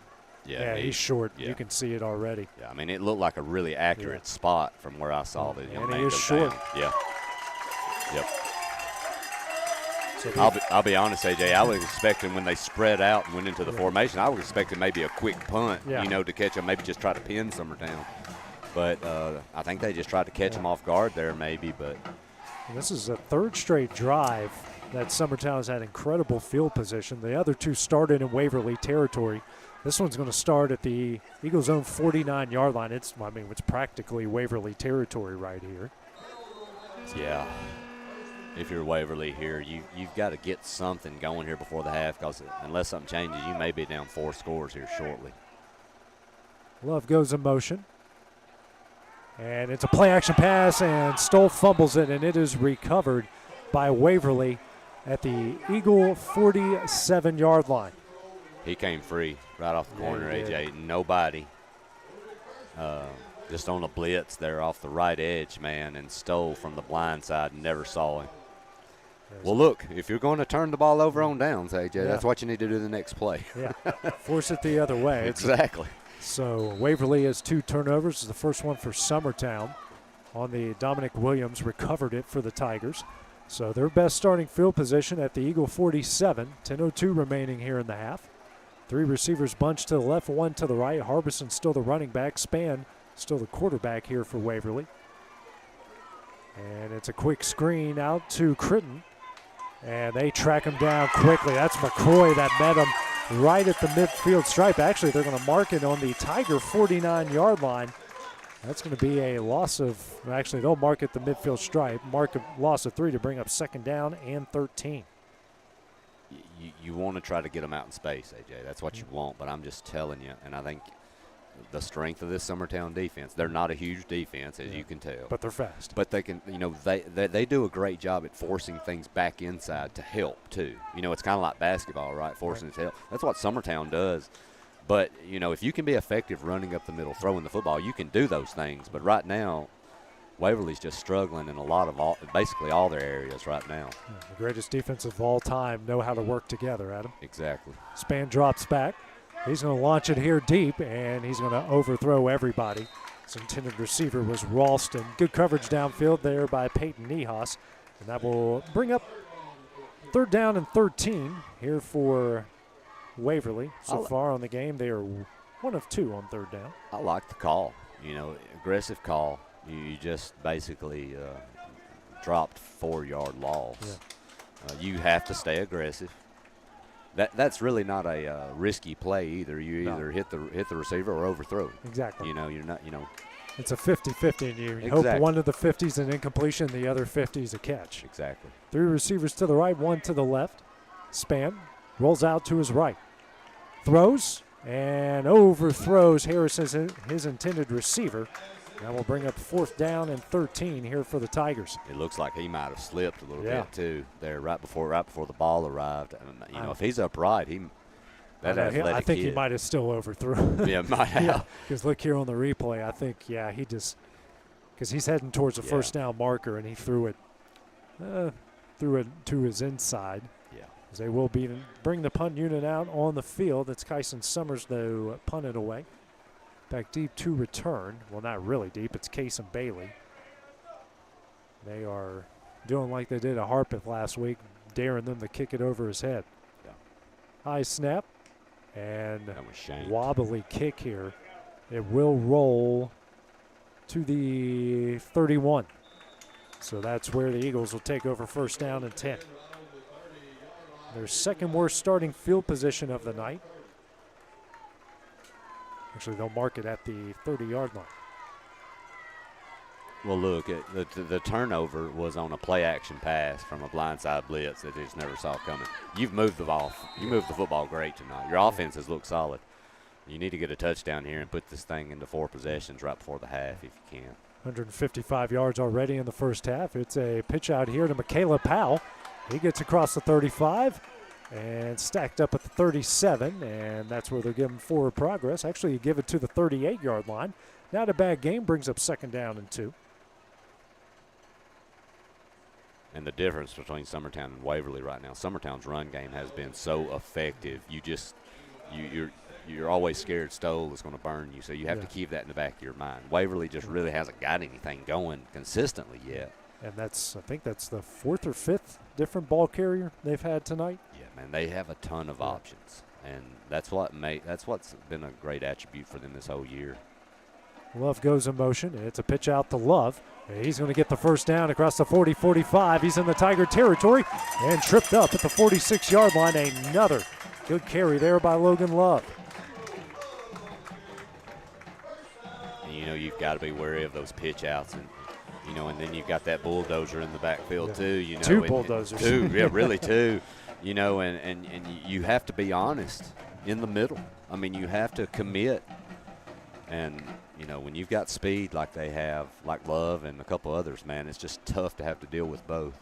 Yeah, he's short. You can see it already. Yeah, it looked like a really accurate spot from where I saw the young man he is go short. down. Yeah. Yep. So I'll be honest, AJ. I was expecting when they spread out and went into the formation, I was expecting maybe a quick punt, to catch them, maybe just try to pin Summertown. But I think they just tried to catch them off guard there, maybe. But this is a 3rd straight drive that Summertown has had incredible field position. The other 2 started in Waverly territory. This one's going to start at the Eagles' own 49-yard line. It's practically Waverly territory right here. Yeah. If you're Waverly here, you've got to get something going here before the half, because unless something changes, you may be down 4 scores here shortly. Love goes in motion. And it's a play-action pass, and Stoll fumbles it, and it is recovered by Waverly at the Eagle 47-yard line. He came free right off the corner, AJ. Nobody. Just on a blitz there off the right edge, man, and Stoll from the blind side, never saw him. Well, look, if you're going to turn the ball over on downs, AJ, that's what you need to do the next play. Force it the other way. Exactly. So Waverly has 2 turnovers. This is the first one for Summertown. On the Dominic Williams, recovered it for the Tigers. So their best starting field position at the Eagle 47. 10:02 remaining here in the half. 3 receivers bunched to the left, 1 to the right. Harbison still the running back. Span still the quarterback here for Waverly. And it's a quick screen out to Critton. And they track him down quickly. That's McCroy that met him right at the midfield stripe. Actually, they're going to mark it on the Tiger 49-yard line. That's going to be a loss of, actually, they'll mark at the midfield stripe, mark a loss of 3 to bring up 2nd down and 13. You want to try to get them out in space, AJ. That's what you want, but I'm just telling you, and I think the strength of this Summertown defense, they're not a huge defense, as you can tell. But they're fast. But they can, they do a great job at forcing things back inside to help, too. It's kind of like basketball, right? Forcing it to help. That's what Summertown does. But, if you can be effective running up the middle, throwing the football, you can do those things. But right now, Waverly's just struggling in basically all their areas right now. The greatest defense of all time know how to work together, Adam. Exactly. Span drops back. He's going to launch it here deep, and he's going to overthrow everybody. His intended receiver was Ralston. Good coverage downfield there by Peyton Nihas. And that will bring up 3rd down and 13 here for Waverly. So far on the game, they are 1 of 2 on 3rd down. I like the call. Aggressive call. You just basically dropped 4-yard loss. You have to stay aggressive. That's really not a risky play either. You either hit the receiver or overthrow it. Exactly. You're not. It's a 50-50, and you Exactly. hope one of the 50s an incompletion, the other 50 is a catch. Exactly. 3 receivers to the right, 1 to the left. Span rolls out to his right, throws and overthrows Harrison, his intended receiver. That will bring up 4th down and 13 here for the Tigers. It looks like he might have slipped a little bit too there right before the ball arrived. If he's upright, I think he might have still overthrew. Yeah, might have. Because look here on the replay, I think he just because he's heading towards the 1st down marker and he threw it to his inside. Yeah. As they will bring the punt unit out on the field. It's Kyson Summers, though, punted away. Back deep to return. Well, not really deep. It's Case and Bailey. They are doing like they did at Harpeth last week, daring them to kick it over his head. Yeah. High snap and that was shanked. Wobbly kick here. It will roll to the 31. So that's where the Eagles will take over first down and 10. Their second worst starting field position of the night. Actually, they'll mark it at the 30-yard line. Well, look, the turnover was on a play-action pass from a blindside blitz that they just never saw coming. You've moved the ball. You moved the football great tonight. Your offense has looked solid. You need to get a touchdown here and put this thing into 4 possessions right before the half if you can. 155 yards already in the first half. It's a pitch out here to Michaela Powell. He gets across the 35 and stacked up at the 37, and that's where they're giving forward progress. Actually, you give it to the 38-yard line. Not a bad game, brings up second down and 2. And the difference between Summertown and Waverly right now, Summertown's run game has been so effective. You're always scared Stoll is going to burn you, so you have to keep that in the back of your mind. Waverly just really hasn't got anything going consistently yet. And I think that's the 4th or 5th different ball carrier they've had tonight. Yeah, man, they have a ton of options, and that's what's been a great attribute for them this whole year. Love goes in motion, and it's a pitch out to Love. He's going to get the first down across the 40-45. He's in the Tiger territory and tripped up at the 46-yard line. Another good carry there by Logan Love. And, you've got to be wary of those pitch outs, and and then you've got that bulldozer in the backfield too. 2 bulldozers. 2, yeah, really 2. And you have to be honest in the middle. I mean, you have to commit. And, when you've got speed like they have, like Love and a couple others, man, it's just tough to have to deal with both.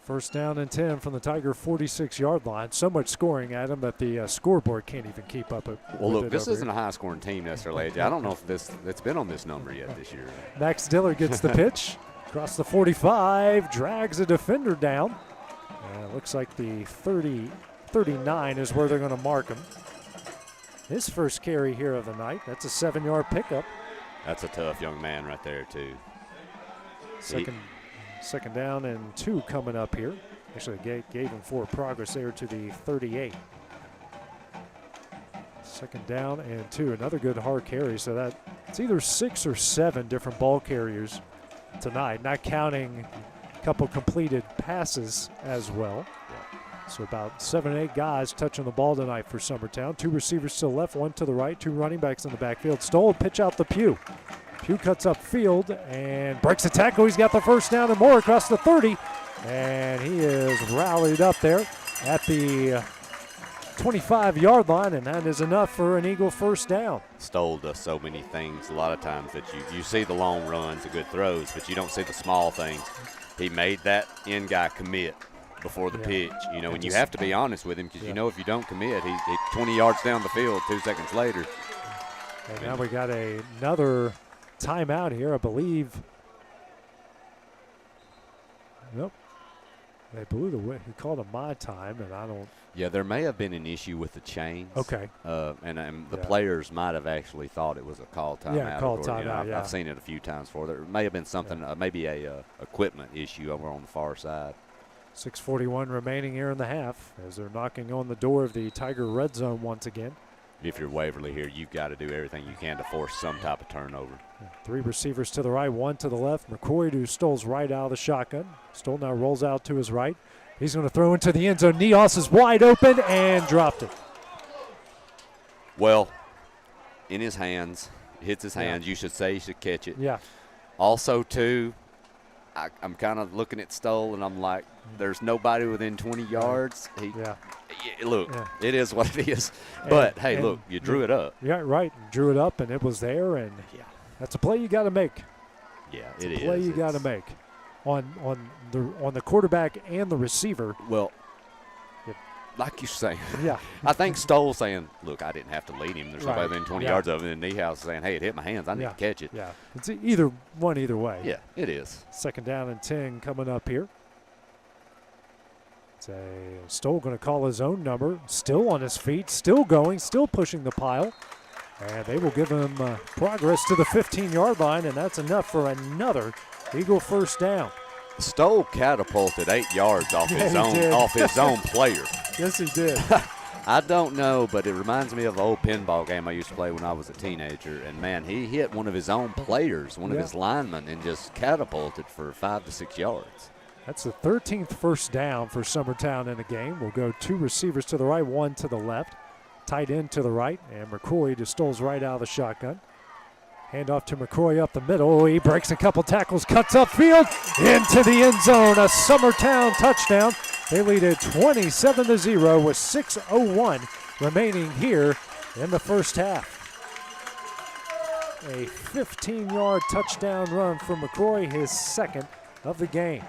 First down and 10 from the Tiger 46-yard line. So much scoring at them that the scoreboard can't even keep up. Well, look, this isn't a high-scoring team necessarily. I don't know if it's been on this number yet this year. Max Diller gets the pitch across the 45, drags a defender down. And it looks like the 39 is where they're going to mark him. His first carry here of the night. That's a 7-yard pickup. That's a tough young man right there, too. Second down and 2 coming up here. Actually, gave him forward progress there to the 38. Second down and 2. Another good hard carry. So that it's either 6 or 7 different ball carriers tonight, not counting a couple completed passes as well. So about 7 or 8 guys touching the ball tonight for Summertown. 2 receivers to the left, 1 to the right, 2 running backs in the backfield. Stoll, pitch out the Pugh. Pugh cuts up field and breaks the tackle. He's got the first down and more across the 30. And he is rallied up there at the 25-yard line, and that is enough for an Eagle first down. Stoll does so many things a lot of times that you see the long runs, the good throws, but you don't see the small things. He made that end guy commit before the pitch, and you have to be honest with him because if you don't commit, he's 20 yards down the field 2 seconds later. And now we got another timeout here, I believe. Nope. They blew the way. He called a my time, and I don't. Yeah, there may have been an issue with the chains. Okay. And the players might have actually thought it was a call timeout. Yeah, call timeout, I've seen it a few times before. There may have been something, maybe a equipment issue over on the far side. 6:41 remaining here in the half as they're knocking on the door of the Tiger red zone once again. If you're Waverly here, you've got to do everything you can to force some type of turnover. 3 receivers to the right, 1 to the left. McCoy, who Stoll's right out of the shotgun. Stoll now rolls out to his right. He's going to throw into the end zone. Neos is wide open and dropped it. Well, in his hands, hits his hands. You should say he should catch it. Yeah. Also, too, I'm kind of looking at Stoll, and I'm like, there's nobody within 20 yards. Look, it is what it is. But, hey, look, you drew it up. Yeah, right. Drew it up, and it was there, and that's a play you got to make. Yeah, it's a play you got to make on the quarterback and the receiver. Well, like you're saying, yeah, I think Stoll saying, look, I didn't have to lead him. There's nobody within 20 yeah. yards of him. And Niehaus saying, hey, it hit my hands. I need to catch it. Yeah, it's either way. Yeah, it is. Second down and 10 coming up here. Stoll going to call his own number, still on his feet, still going, still pushing the pile. And they will give him progress to the 15-yard line, and that's enough for another Eagle first down. Stoll catapulted 8 yards off his own player. Yes, he did. I don't know, but it reminds me of an old pinball game I used to play when I was a teenager. And, man, he hit one of his own players, one of his linemen, and just catapulted for 5 to 6 yards. That's the 13th first down for Summertown in the game. We'll go 2 receivers to the right, 1 to the left. Tight end to the right, and McCrory to Stoll's right out of the shotgun. Hand off to McCrory up the middle. He breaks a couple tackles, cuts upfield, into the end zone. A Summertown touchdown. They lead it 27-0 with 6:01 remaining here in the first half. A 15-yard touchdown run for McCrory, his second of the game.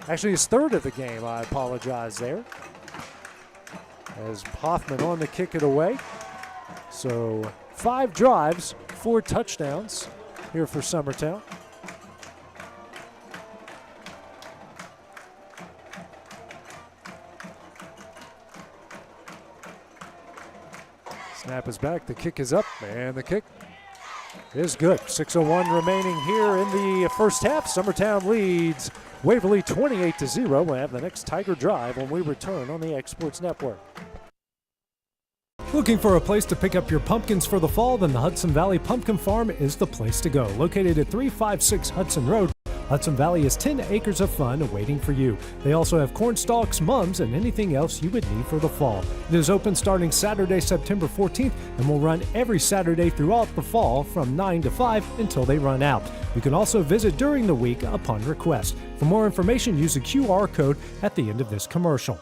Actually, his third of the game, I apologize there. As Hoffman on to kick it away. So 5 drives, 4 touchdowns here for Summertown. Snap is back, the kick is up, and the kick is good. 6:01 remaining here in the first half. Summertown leads Waverly 28-0. We'll have the next Tiger Drive when we return on the X Sports Network. Looking for a place to pick up your pumpkins for the fall? Then the Hudson Valley Pumpkin Farm is the place to go. Located at 356 Hudson Road, Hudson Valley is 10 acres of fun waiting for you. They also have corn stalks, mums, and anything else you would need for the fall. It is open starting Saturday, September 14th, and will run every Saturday throughout the fall from 9 to 5 until they run out. You can also visit during the week upon request. For more information, use the QR code at the end of this commercial.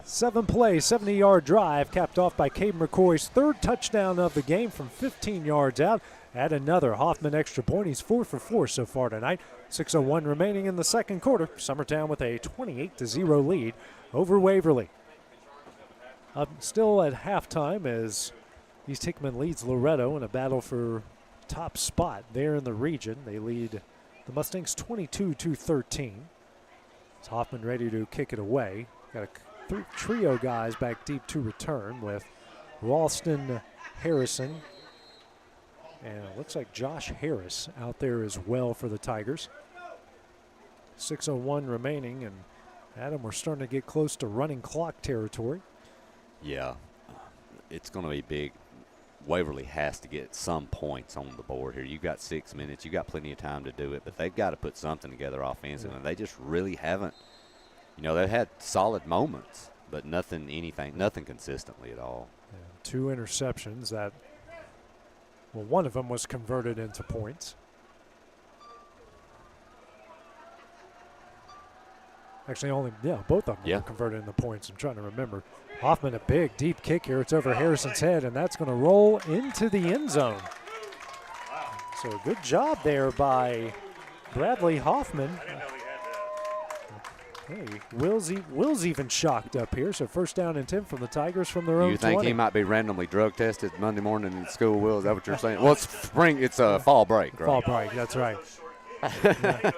Seven-play, 70-yard drive capped off by Caden McCrory's third touchdown of the game from 15 yards out. Add another Hoffman extra point. He's 4 for 4 so far tonight. 6:01 remaining in the second quarter. Summertown with a 28-0 lead over Waverly. Still at halftime as East Hickman leads Loretto in a battle for top spot there in the region. They lead the Mustangs 22-13. It's Hoffman ready to kick it away. Got a trio guys back deep to return with Ralston, Harrison, and it looks like Josh Harris out there as well for the Tigers. 6:01 remaining, and Adam, we're starting to get close to running clock territory. Yeah, it's going to be big. Waverly has to get some points on the board here. You've got 6 minutes. You've got plenty of time to do it, but they've got to put something together offensively, and they just really haven't. You know, they've had solid moments, but nothing consistently at all. Yeah, 2 interceptions that, well, one of them was converted into points. Actually, both of them were converted into points. I'm trying to remember. Hoffman, a big, deep kick here. It's over Harrison's head, and that's going to roll into the end zone. So good job there by Bradley Hoffman. Hey, Will's even shocked up here. So first down and 10 from the Tigers from their own 20. You think he might be randomly drug tested Monday morning in school, Will? Is that what you're saying? Well, it's a fall break, right? Fall break, that's right. Yeah.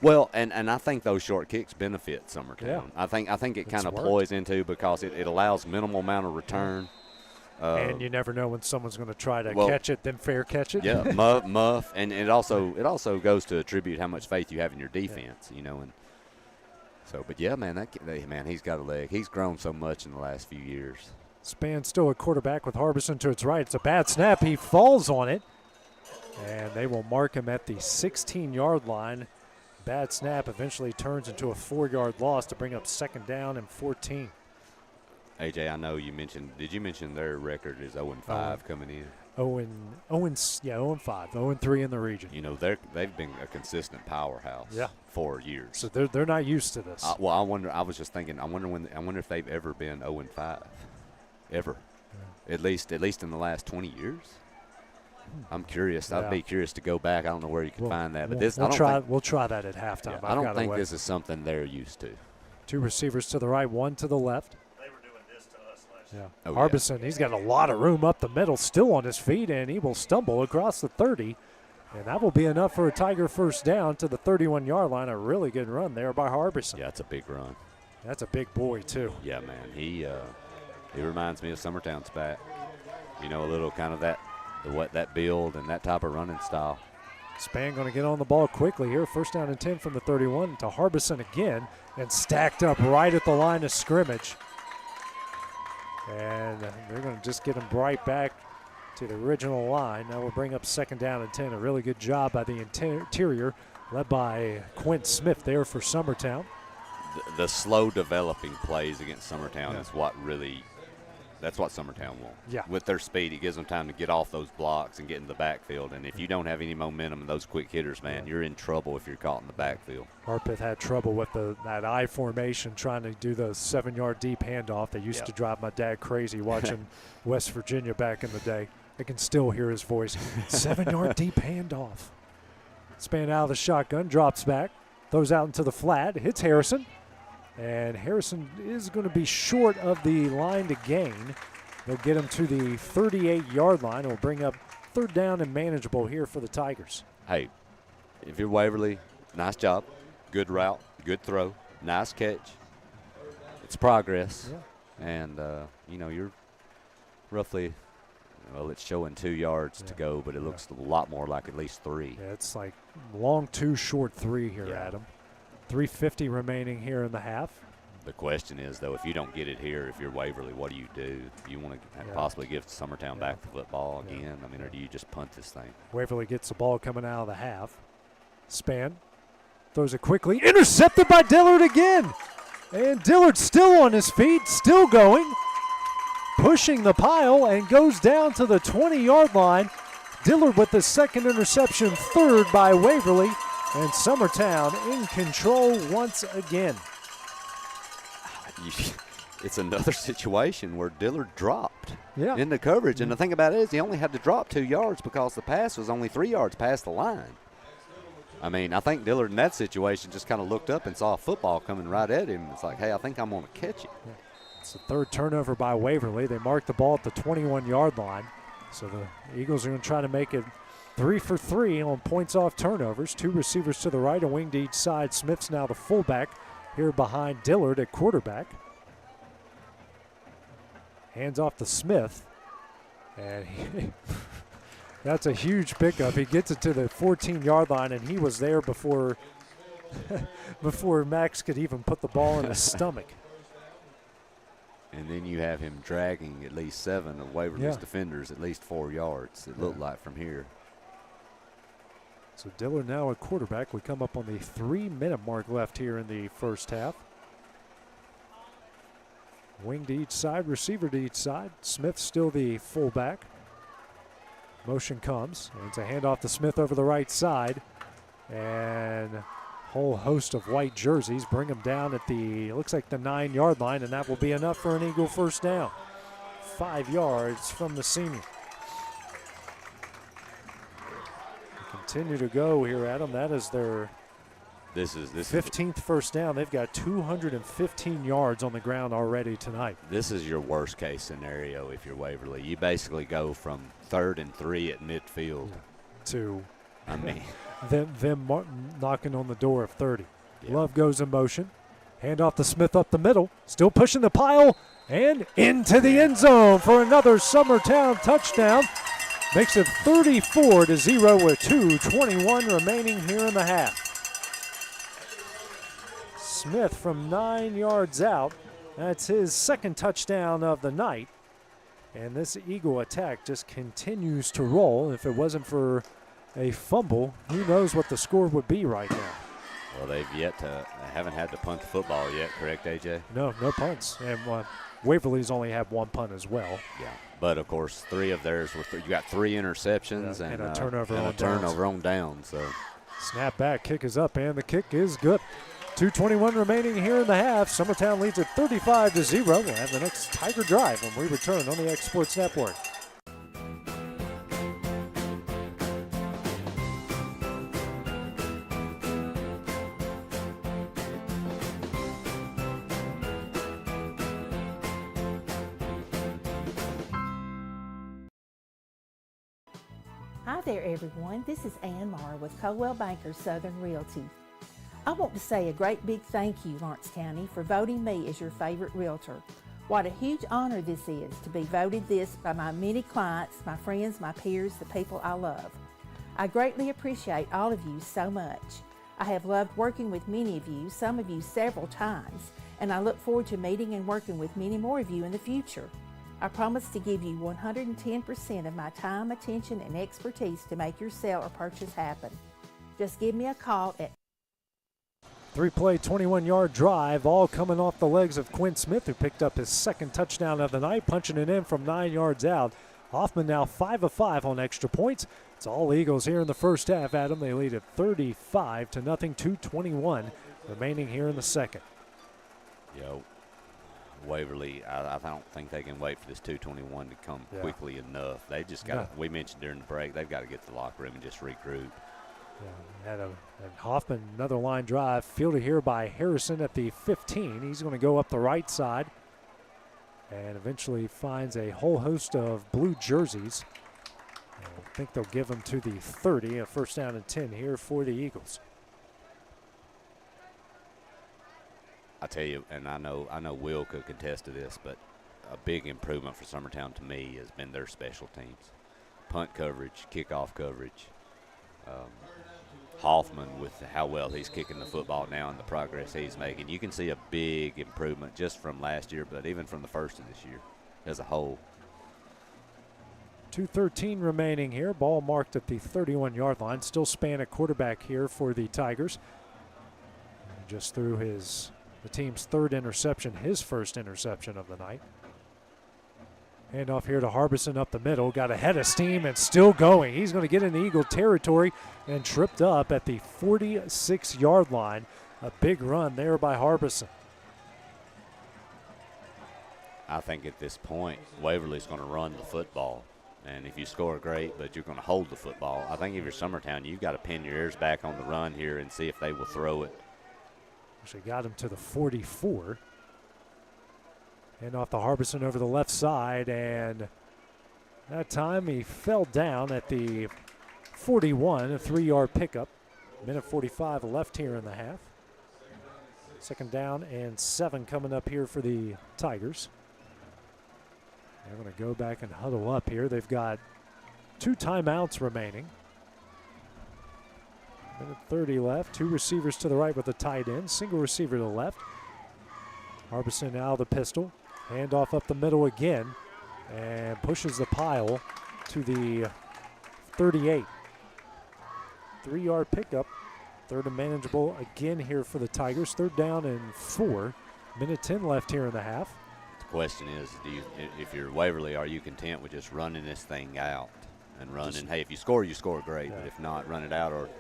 Well, and I think those short kicks benefit Summertown. Yeah. I think it kind of ploys into because it allows minimal amount of return. And you never know when someone's going to try to catch it, then fair catch it. Yeah, muff, and it also goes to attribute how much faith you have in your defense, you know. And so, but yeah, man, he's got a leg. He's grown so much in the last few years. Span still at quarterback with Harbison to its right. It's a bad snap. He falls on it, and they will mark him at the 16-yard line. Bad snap eventually turns into a 4-yard loss to bring up second down and 14. AJ, I know you mentioned. Did you mention their record is 0-5 coming in? 0-5, 0-3 in the region. You know, they've been a consistent powerhouse for years. So they're not used to this. Well, I wonder. I was just thinking. I wonder if they've ever been 0-5, ever. Yeah. At least in the last 20 years. I'm curious. I'd be curious to go back. I don't know where you can find that, but we'll try that at halftime. Yeah, I don't think this is something they're used to. 2 receivers to the right, 1 to the left. Yeah. Oh, Harbison, he's got a lot of room up the middle, still on his feet, and he will stumble across the 30. And that will be enough for a Tiger first down to the 31-yard line. A really good run there by Harbison. Yeah, it's a big run. That's a big boy, too. Yeah, man. He reminds me of Summertown's back. You know, a little kind of that build and that type of running style. Span going to get on the ball quickly here. First down and 10 from the 31 to Harbison again, and stacked up right at the line of scrimmage. And they're going to just get him right back to the original line. Now we'll bring up second down and 10. A really good job by the interior, led by Quint Smith there for Summertown. The slow developing plays against Summertown is what really, that's what Summertown wants. Yeah. With their speed, it gives them time to get off those blocks and get in the backfield. And if you don't have any momentum in those quick hitters, man, you're in trouble if you're caught in the backfield. Harpeth had trouble with that I formation, trying to do the 7-yard deep handoff. That used to drive my dad crazy watching West Virginia back in the day. I can still hear his voice. 7-yard deep handoff. Span out of the shotgun, drops back, throws out into the flat, hits Harrison. And Harrison is going to be short of the line to gain. They'll get him to the 38-yard line. It'll bring up third down and manageable here for the Tigers. Hey, if you're Waverly, nice job. Good route, good throw, nice catch. It's progress. Yeah. And, you know, you're roughly, well, it's showing 2 yards to go, but it looks a lot more like at least 3. Yeah, it's like long 2, short 3 here, Adam. 3:50 remaining here in the half. The question is, though, if you don't get it here, if you're Waverly, what do? You want to possibly give Summertown back the football again? I mean, or do you just punt this thing? Waverly gets the ball coming out of the half. Span throws it quickly. Intercepted by Dillard again. And Dillard still on his feet, still going. Pushing the pile and goes down to the 20-yard line. Dillard with the second interception, third by Waverly. And Summertown in control once again. It's another situation where Dillard dropped Yeah. into coverage. And the thing about it is he only had to drop 2 yards because the pass was only 3 yards past the line. I mean, I think Dillard in that situation just kind of looked up and saw a football coming right at him. It's like, hey, I think I'm going to catch it. Yeah. It's the third turnover by Waverly. They marked the ball at the 21-yard line. So the Eagles are going to try to make it 3 for 3 on points off turnovers. 2 receivers to the right, a wing to each side. Smith's now the fullback here behind Dillard at quarterback. Hands off to Smith. And that's a huge pickup. He gets it to the 14-yard line, and he was there before before Max could even put the ball in his stomach. And then you have him dragging at least 7 of Waverly's defenders at least 4 yards, it looked like from here. So Dillard now at quarterback. We come up on the 3-minute mark left here in the first half. Wing to each side, receiver to each side. Smith still the fullback. Motion comes, and it's a handoff to Smith over the right side. And a whole host of white jerseys bring him down at the, looks like the 9-yard line, and that will be enough for an Eagle first down. 5 yards from the senior. Continue to go here, Adam. That is their This is 15th first down. They've got 215 yards on the ground already tonight. This is your worst case scenario if you're Waverly. You basically go from 3rd and 3 at midfield to, I mean, them knocking on the door of 30. Love goes in motion. Hand off to Smith up the middle. Still pushing the pile and into the end zone for another Summertown touchdown. Makes it 34-0 with 2:21 remaining here in the half. Smith from 9 yards out. That's his second touchdown of the night. And this Eagle attack just continues to roll. If it wasn't for a fumble, who knows what the score would be right now. well, they haven't had to punt the football yet, correct, AJ? No punts. And Waverly's only had 1 punt as well. Yeah, but of course 3 of theirs were you got 3 interceptions and a turnover on down. So snap back, kick is up, and the kick is good. 2:21 remaining here in the half. Summertown leads at 35-0. We'll have the next Tiger Drive when we return on the X Sports Network. Hi there, everyone. This is Ann Marr with Coldwell Banker Southern Realty. I want to say a great big thank you, Lawrence County, for voting me as your favorite realtor. What a huge honor this is to be voted this by my many clients, my friends, my peers, the people I love. I greatly appreciate all of you so much. I have loved working with many of you, some of you several times, and I look forward to meeting and working with many more of you in the future. I promise to give you 110% of my time, attention, and expertise to make your sale or purchase happen. Just give me a call at 3-play, 21-yard drive, all coming off the legs of Quinn Smith, who picked up his second touchdown of the night, punching it in from 9 yards out. Hoffman now 5 of 5 on extra points. It's all Eagles here in the first half, Adam. They lead at 35-0, 2:21 remaining here in the second. Yo, Waverly, I don't think they can wait for this 2:21 to come quickly enough. They just got we mentioned during the break, they've got to get to the locker room and just regroup. Yeah, and Hoffman, another line drive, fielded here by Harrison at the 15. He's going to go up the right side and eventually finds a whole host of blue jerseys. I think they'll give him to the 30, a first down and 10 here for the Eagles. I tell you, and I know Will could contest to this, but a big improvement for Summertown to me has been their special teams. Punt coverage, kickoff coverage. Hoffman with how well he's kicking the football now and the progress he's making. You can see a big improvement just from last year, but even from the first of this year as a whole. 2:13 remaining here. Ball marked at the 31-yard line. Still Span at quarterback here for the Tigers. And just threw the team's third interception, his first interception of the night. Handoff here to Harbison up the middle. Got a head of steam and still going. He's going to get into Eagle territory and tripped up at the 46-yard line. A big run there by Harbison. I think at this point, Waverly's going to run the football. And if you score, great, but you're going to hold the football. I think if you're Summertown, you've got to pin your ears back on the run here and see if they will throw it. Actually got him to the 44. And off to Harbison over the left side, and that time he fell down at the 41, a 3-yard pickup. Minute 45 left here in the half. Second down and 7 coming up here for the Tigers. They're going to go back and huddle up here. They've got 2 timeouts remaining. Minute 30 left. 2 receivers to the right with a tight end. Single receiver to the left. Harbison now the pistol. Handoff up the middle again and pushes the pile to the 38. 3-yard pickup. Third and manageable again here for the Tigers. Third down and 4. Minute 10 left here in the half. The question is, if you're Waverly, are you content with just running this thing out and running? Hey, if you score, great. But if not, run it out, or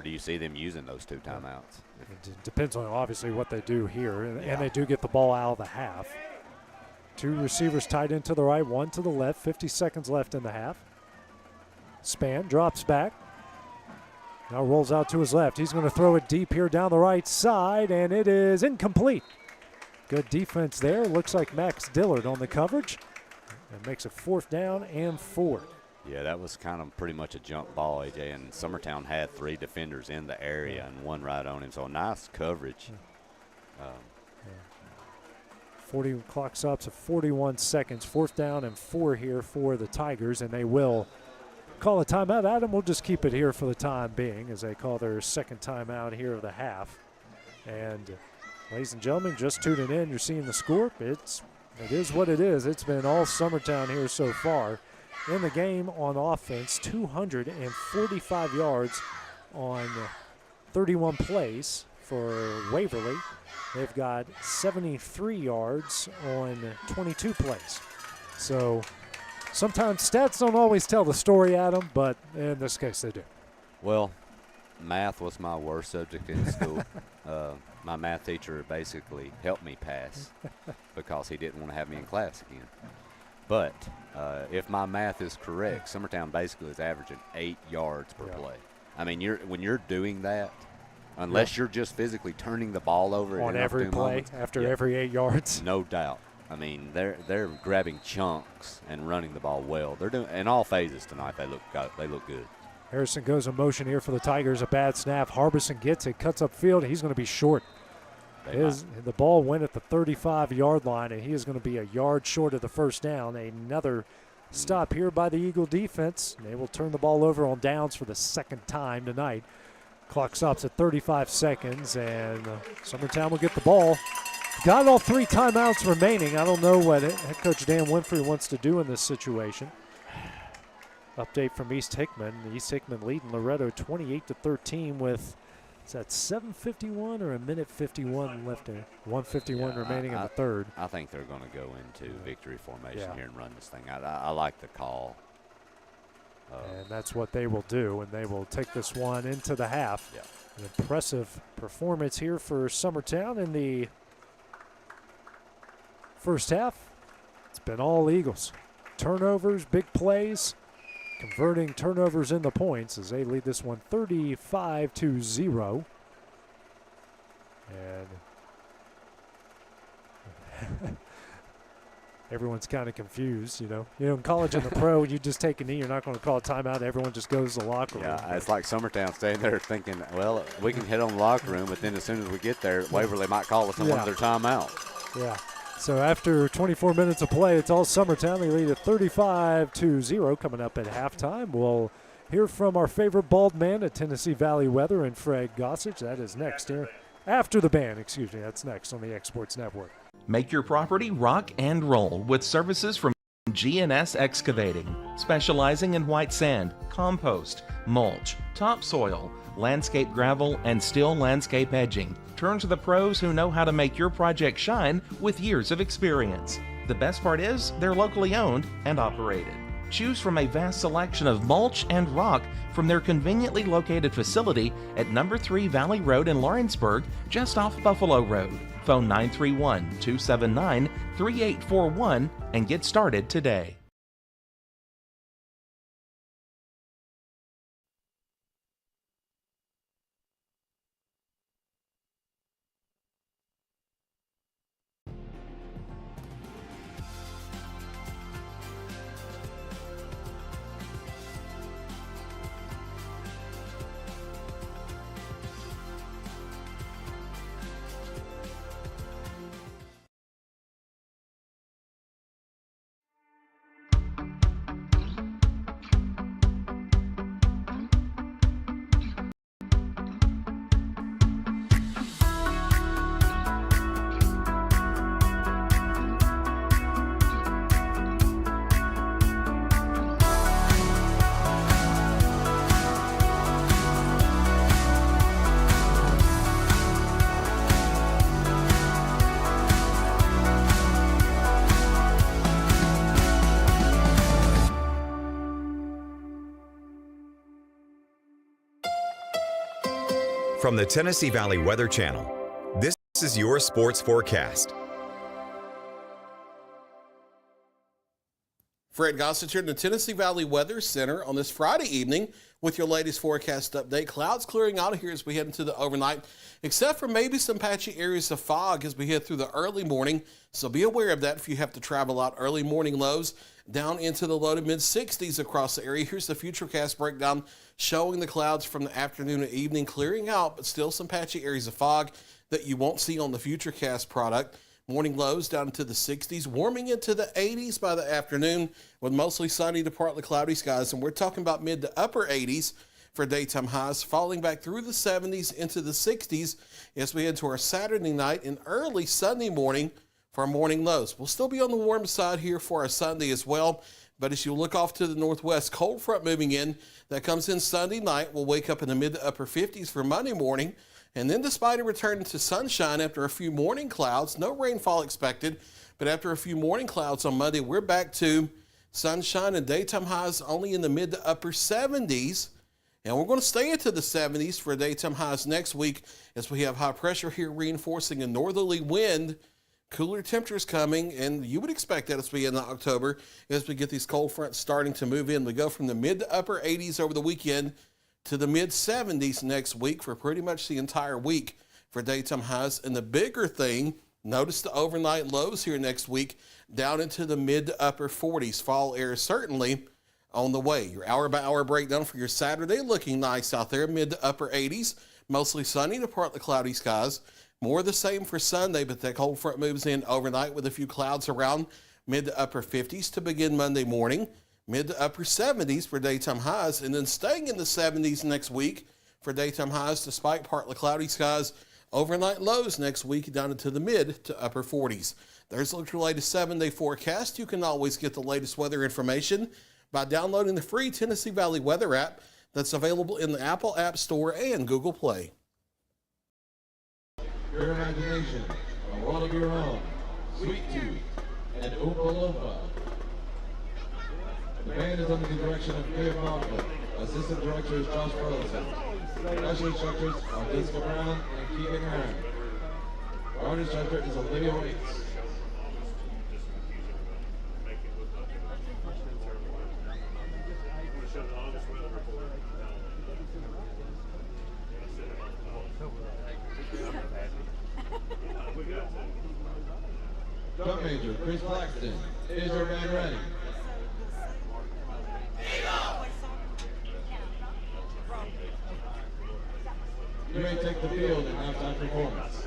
do you see them using those 2 timeouts? It depends on obviously what they do here, and they do get the ball out of the half. 2 receivers tied in to the right, 1 to the left. 50 seconds left in the half. Span drops back. Now rolls out to his left. He's going to throw it deep here down the right side, and it is incomplete. Good defense there. Looks like Max Dillard on the coverage. And makes it 4th down and 4. Yeah, that was kind of pretty much a jump ball, AJ. And Summertown had 3 defenders in the area and 1 right on him. So nice coverage. 40 clock stops at 41 seconds. 4th down and 4 here for the Tigers, and they will call a timeout. Adam, we'll just keep it here for the time being as they call their second timeout here of the half. And ladies and gentlemen, just tuning in, you're seeing the score. It is what it is. It's been all Summertown here so far. In the game on offense, 245 yards on 31 plays for Waverly. They've got 73 yards on 22 plays. So sometimes stats don't always tell the story, Adam, but in this case they do. Well, math was my worst subject in school. My math teacher basically helped me pass because he didn't want to have me in class again. But if my math is correct, Summertown basically is averaging 8 yards per play. I mean, when you're doing that, unless you're just physically turning the ball over on every play moments, after every 8 yards. No doubt. I mean, they're grabbing chunks and running the ball well. They're doing in all phases tonight. They look good. Harrison goes in motion here for the Tigers. A bad snap. Harbison gets it, cuts upfield. He's going to be short. The ball went at the 35-yard line, and he is going to be a yard short of the first down. Another stop here by the Eagle defense. They will turn the ball over on downs for the second time tonight. Clock stops at 35 seconds, and Summertown will get the ball. Got all 3 timeouts remaining. I don't know what head coach Dan Winfrey wants to do in this situation. Update from East Hickman. East Hickman leading Loretto 28-13 with, is that 7:51 or a minute 51 left there? 1:51 remaining in the third. I think they're going to go into victory formation here and run this thing out. I like the call. And that's what they will do, and they will take this one into the half. Yeah. An impressive performance here for Summertown in the first half. It's been all Eagles. Turnovers, big plays, converting turnovers into points as they lead this one 35-0. And everyone's kind of confused, you know. In college and the pro, you just take a knee, you're not going to call a timeout. Everyone just goes to the locker room. Yeah, it's like Summertown staying there thinking, well, we can hit on the locker room, but then as soon as we get there, Waverly might call us on one of their timeouts. Yeah. So after 24 minutes of play, it's all Summertown. They lead at 35-0 coming up at halftime. We'll hear from our favorite bald man at Tennessee Valley Weather and Fred Gossage. That is next here. After the band, that's next on the Exports Network. Make your property rock and roll with services from G&S Excavating, specializing in white sand, compost, mulch, topsoil, landscape gravel, and steel landscape edging. Turn to the pros who know how to make your project shine with years of experience. The best part is they're locally owned and operated. Choose from a vast selection of mulch and rock from their conveniently located facility at number 3 Valley Road in Lawrenceburg, just off Buffalo Road. Phone 931-279-3841 and get started today. From the Tennessee Valley Weather Channel, this is your sports forecast. Fred Gossage here in the Tennessee Valley Weather Center on this Friday evening with your latest forecast update. Clouds clearing out here as we head into the overnight, except for maybe some patchy areas of fog as we head through the early morning. So be aware of that if you have to travel out. Early morning lows down into the low to mid 60s across the area. Here's the Futurecast breakdown showing the clouds from the afternoon to evening clearing out, but still some patchy areas of fog that you won't see on the Futurecast product. Morning lows down into the 60s, warming into the 80s by the afternoon with mostly sunny to partly cloudy skies. And we're talking about mid to upper 80s for daytime highs, falling back through the 70s into the 60s as we head to our Saturday night and early Sunday morning for our morning lows. We'll still be on the warm side here for our Sunday as well. But as you look off to the northwest, cold front moving in, that comes in Sunday night. We'll wake up in the mid to upper 50s for Monday morning. And then despite a return to sunshine after a few morning clouds, no rainfall expected, but after a few morning clouds on Monday, we're back to sunshine and daytime highs only in the mid to upper 70s. And we're going to stay into the 70s for daytime highs next week as we have high pressure here reinforcing a northerly wind. Cooler temperatures coming, and you would expect that as we end October as we get these cold fronts starting to move in. We go from the mid to upper 80s over the weekend to the mid 70s next week for pretty much the entire week for daytime highs. And the bigger thing Notice the overnight lows here next week down into the mid to upper 40s. Fall air is certainly on the way. Your hour-by-hour breakdown for your Saturday looking nice out there, mid to upper 80s. Mostly sunny to partly cloudy skies. More the same for Sunday, but that cold front moves in overnight with a few clouds around, mid to upper 50s to begin Monday morning. Mid to upper 70s for daytime highs, and then staying in the 70s next week for daytime highs despite partly cloudy skies. Overnight lows next week down into the mid to upper 40s. There's a look at your latest 7-day forecast. You can always get the latest weather information by downloading the free Tennessee Valley Weather app that's available in the Apple App Store and Google Play. Your imagination, a world of your own, Sweet Tooth, and Oompa Loompa. The band is under the direction of Dave Malcolm. Assistant director is Josh Burleson. Special instructors are Jessica Brown and Keegan Hearn. Our instructor is Olivia Waits. Drum major Chris Claxton. Is your band ready? You may take the field in halftime performance.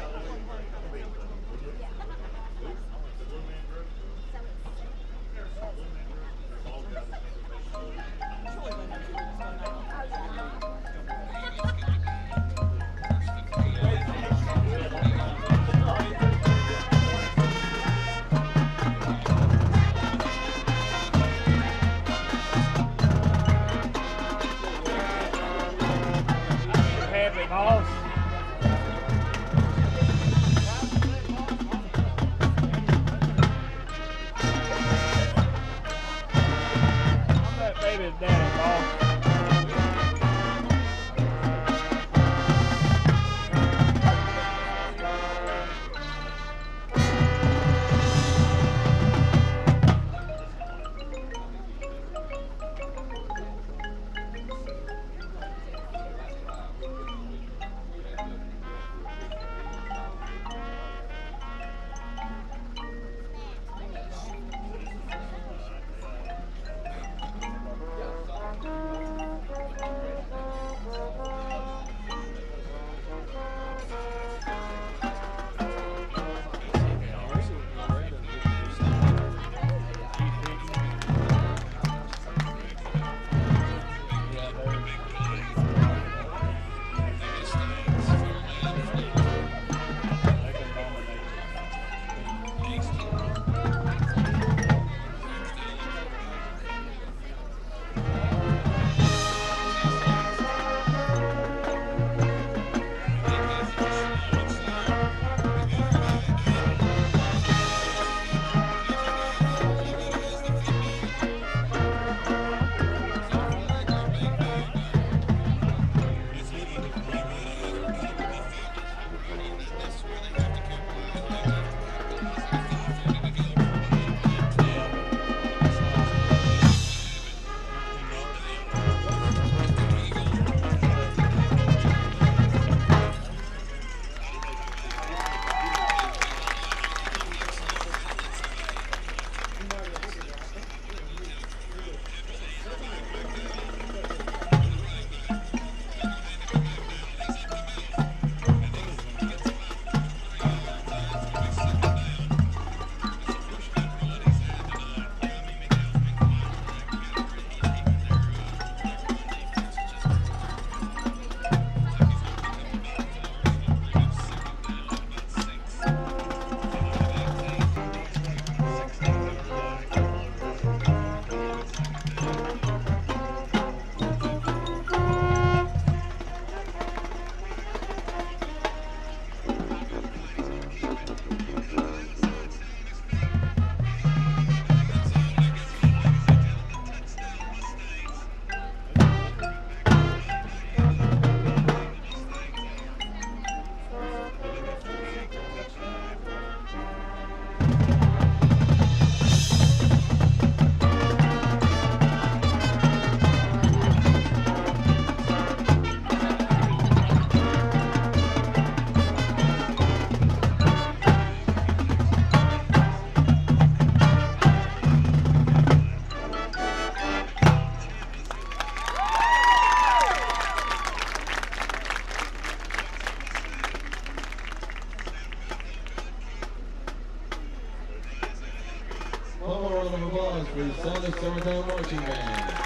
for the Southern Summertown Marching Band.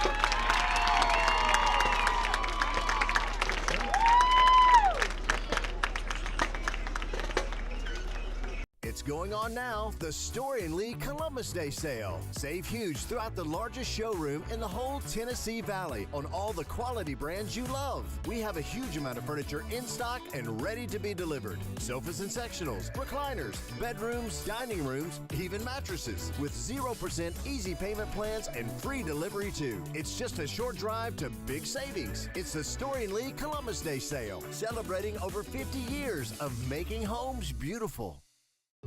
It's going on now, the Story & Lee Columbus Day Sale. Save huge throughout the largest showroom in the whole Tennessee Valley on all the quality brands you love. We have a huge amount of furniture in stock and ready to be delivered. Sofas and sectionals, recliners, bedrooms, dining rooms, even mattresses with 0% easy payment plans and free delivery too. It's just a short drive to big savings. It's the Story & Lee Columbus Day Sale, celebrating over 50 years of making homes beautiful.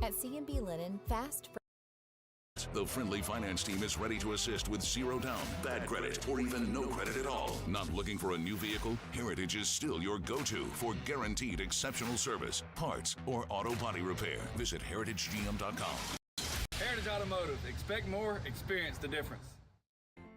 At C&B Linen, fast. The friendly finance team is ready to assist with zero down, bad credit, or even no credit at all. Not looking for a new vehicle? Heritage is still your go-to for guaranteed exceptional service, parts, or auto body repair. Visit heritagegm.com. Heritage Automotive. Expect more, experience the difference.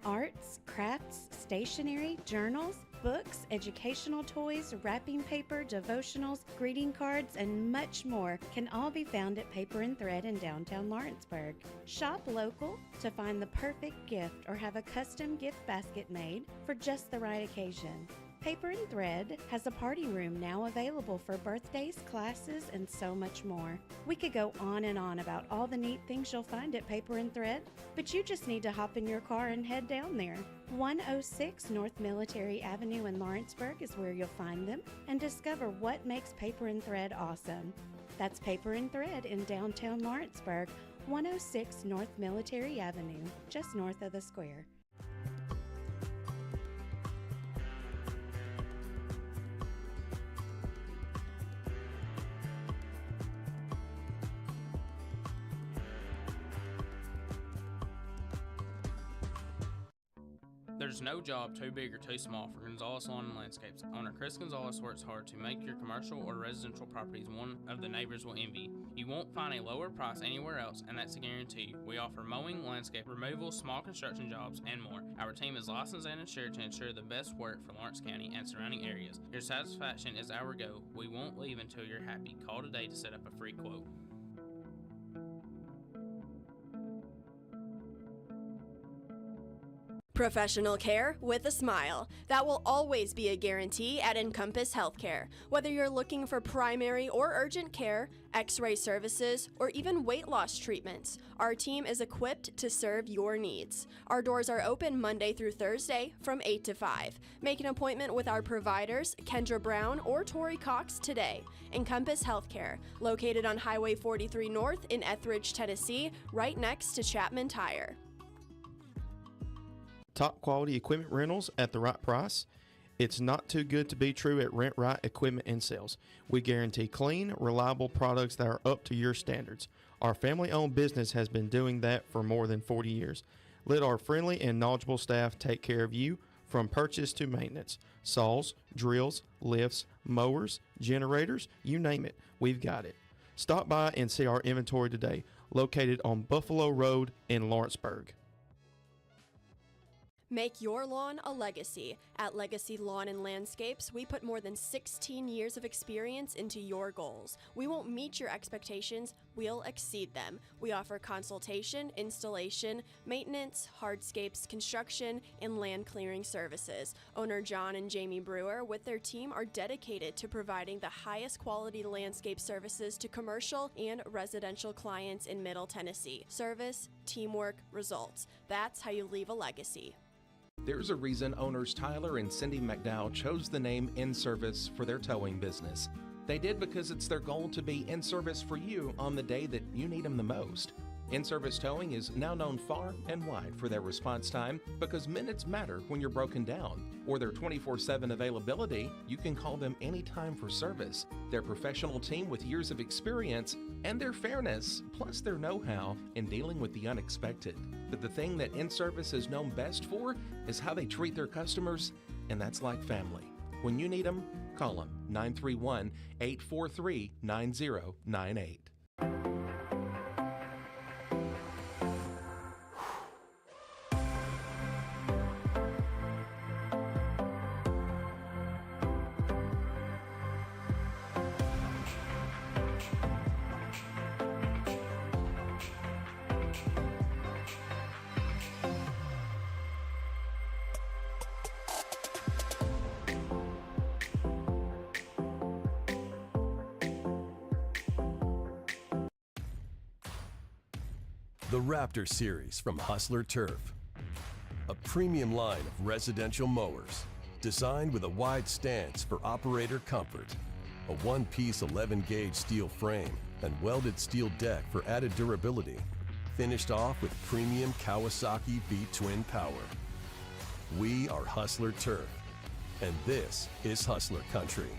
Arts, crafts, stationery, journals, books, educational toys, wrapping paper, devotionals, greeting cards, and much more can all be found at Paper and Thread in downtown Lawrenceburg. Shop local to find the perfect gift or have a custom gift basket made for just the right occasion. Paper and Thread has a party room now available for birthdays, classes, and so much more. We could go on and on about all the neat things you'll find at Paper and Thread, but you just need to hop in your car and head down there. 106 North Military Avenue in Lawrenceburg is where you'll find them and discover what makes Paper and Thread awesome. That's Paper and Thread in downtown Lawrenceburg, 106 North Military Avenue, just north of the square. There's no job too big or too small for Gonzalez Lawn and Landscapes. Owner Chris Gonzalez works hard to make your commercial or residential properties one of the neighbors will envy. You won't find a lower price anywhere else, and that's a guarantee. We offer mowing, landscape removal, small construction jobs, and more. Our team is licensed and insured to ensure the best work for Lawrence County and surrounding areas. Your satisfaction is our goal. We won't leave until you're happy. Call today to set up a free quote. Professional care with a smile. That will always be a guarantee at Encompass Healthcare. Whether you're looking for primary or urgent care, x-ray services, or even weight loss treatments, our team is equipped to serve your needs. Our doors are open Monday through Thursday from 8 to 5. Make an appointment with our providers, Kendra Brown or Tori Cox, today. Encompass Healthcare, located on Highway 43 North in Etheridge, Tennessee, right next to Chapman Tire. Top quality equipment rentals at the right price. It's not too good to be true at Rent Right Equipment and Sales. We guarantee clean, reliable products that are up to your standards. Our family-owned business has been doing that for more than 40 years. Let our friendly and knowledgeable staff take care of you from purchase to maintenance. Saws, drills, lifts, mowers, generators, you name it, we've got it. Stop by and see our inventory today, located on Buffalo Road in Lawrenceburg. Make your lawn a legacy. At Legacy Lawn and Landscapes, we put more than 16 years of experience into your goals. We won't meet your expectations, we'll exceed them. We offer consultation, installation, maintenance, hardscapes, construction, and land clearing services. Owner John and Jamie Brewer with their team are dedicated to providing the highest quality landscape services to commercial and residential clients in Middle Tennessee. Service, teamwork, results. That's how you leave a legacy. There's a reason owners Tyler and Cindy McDowell chose the name In Service for their towing business. They did because it's their goal to be in service for you on the day that you need them the most. In Service Towing is now known far and wide for their response time because minutes matter when you're broken down. Or their 24/7 availability, you can call them anytime for service. Their professional team with years of experience and their fairness, plus their know-how in dealing with the unexpected. But the thing that In Service is known best for is how they treat their customers, and that's like family. When you need them, call them 931-843-9098. The Raptor Series from Hustler Turf. A premium line of residential mowers designed with a wide stance for operator comfort. A one-piece 11-gauge steel frame and welded steel deck for added durability. Finished off with premium Kawasaki V-twin power. We are Hustler Turf, and this is Hustler Country.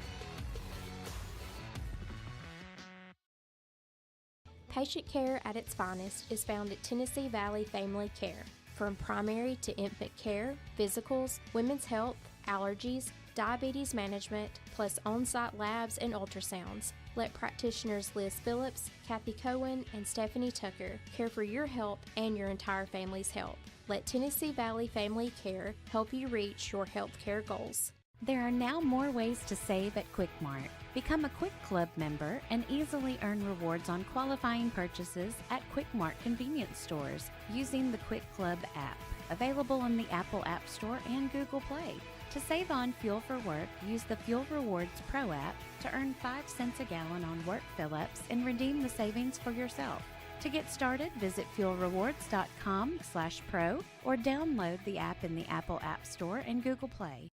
Patient care at its finest is found at Tennessee Valley Family Care. From primary to infant care, physicals, women's health, allergies, diabetes management, plus on-site labs and ultrasounds. Let practitioners Liz Phillips, Kathy Cohen, and Stephanie Tucker care for your health and your entire family's health. Let Tennessee Valley Family Care help you reach your health care goals. There are now more ways to save at Quick Mart. Become a Quick Club member and easily earn rewards on qualifying purchases at Quick Mart convenience stores using the Quick Club app, available on the Apple App Store and Google Play. To save on fuel for work, use the Fuel Rewards Pro app to earn 5 cents a gallon on work fill-ups and redeem the savings for yourself. To get started, visit fuelrewards.com/pro or download the app in the Apple App Store and Google Play.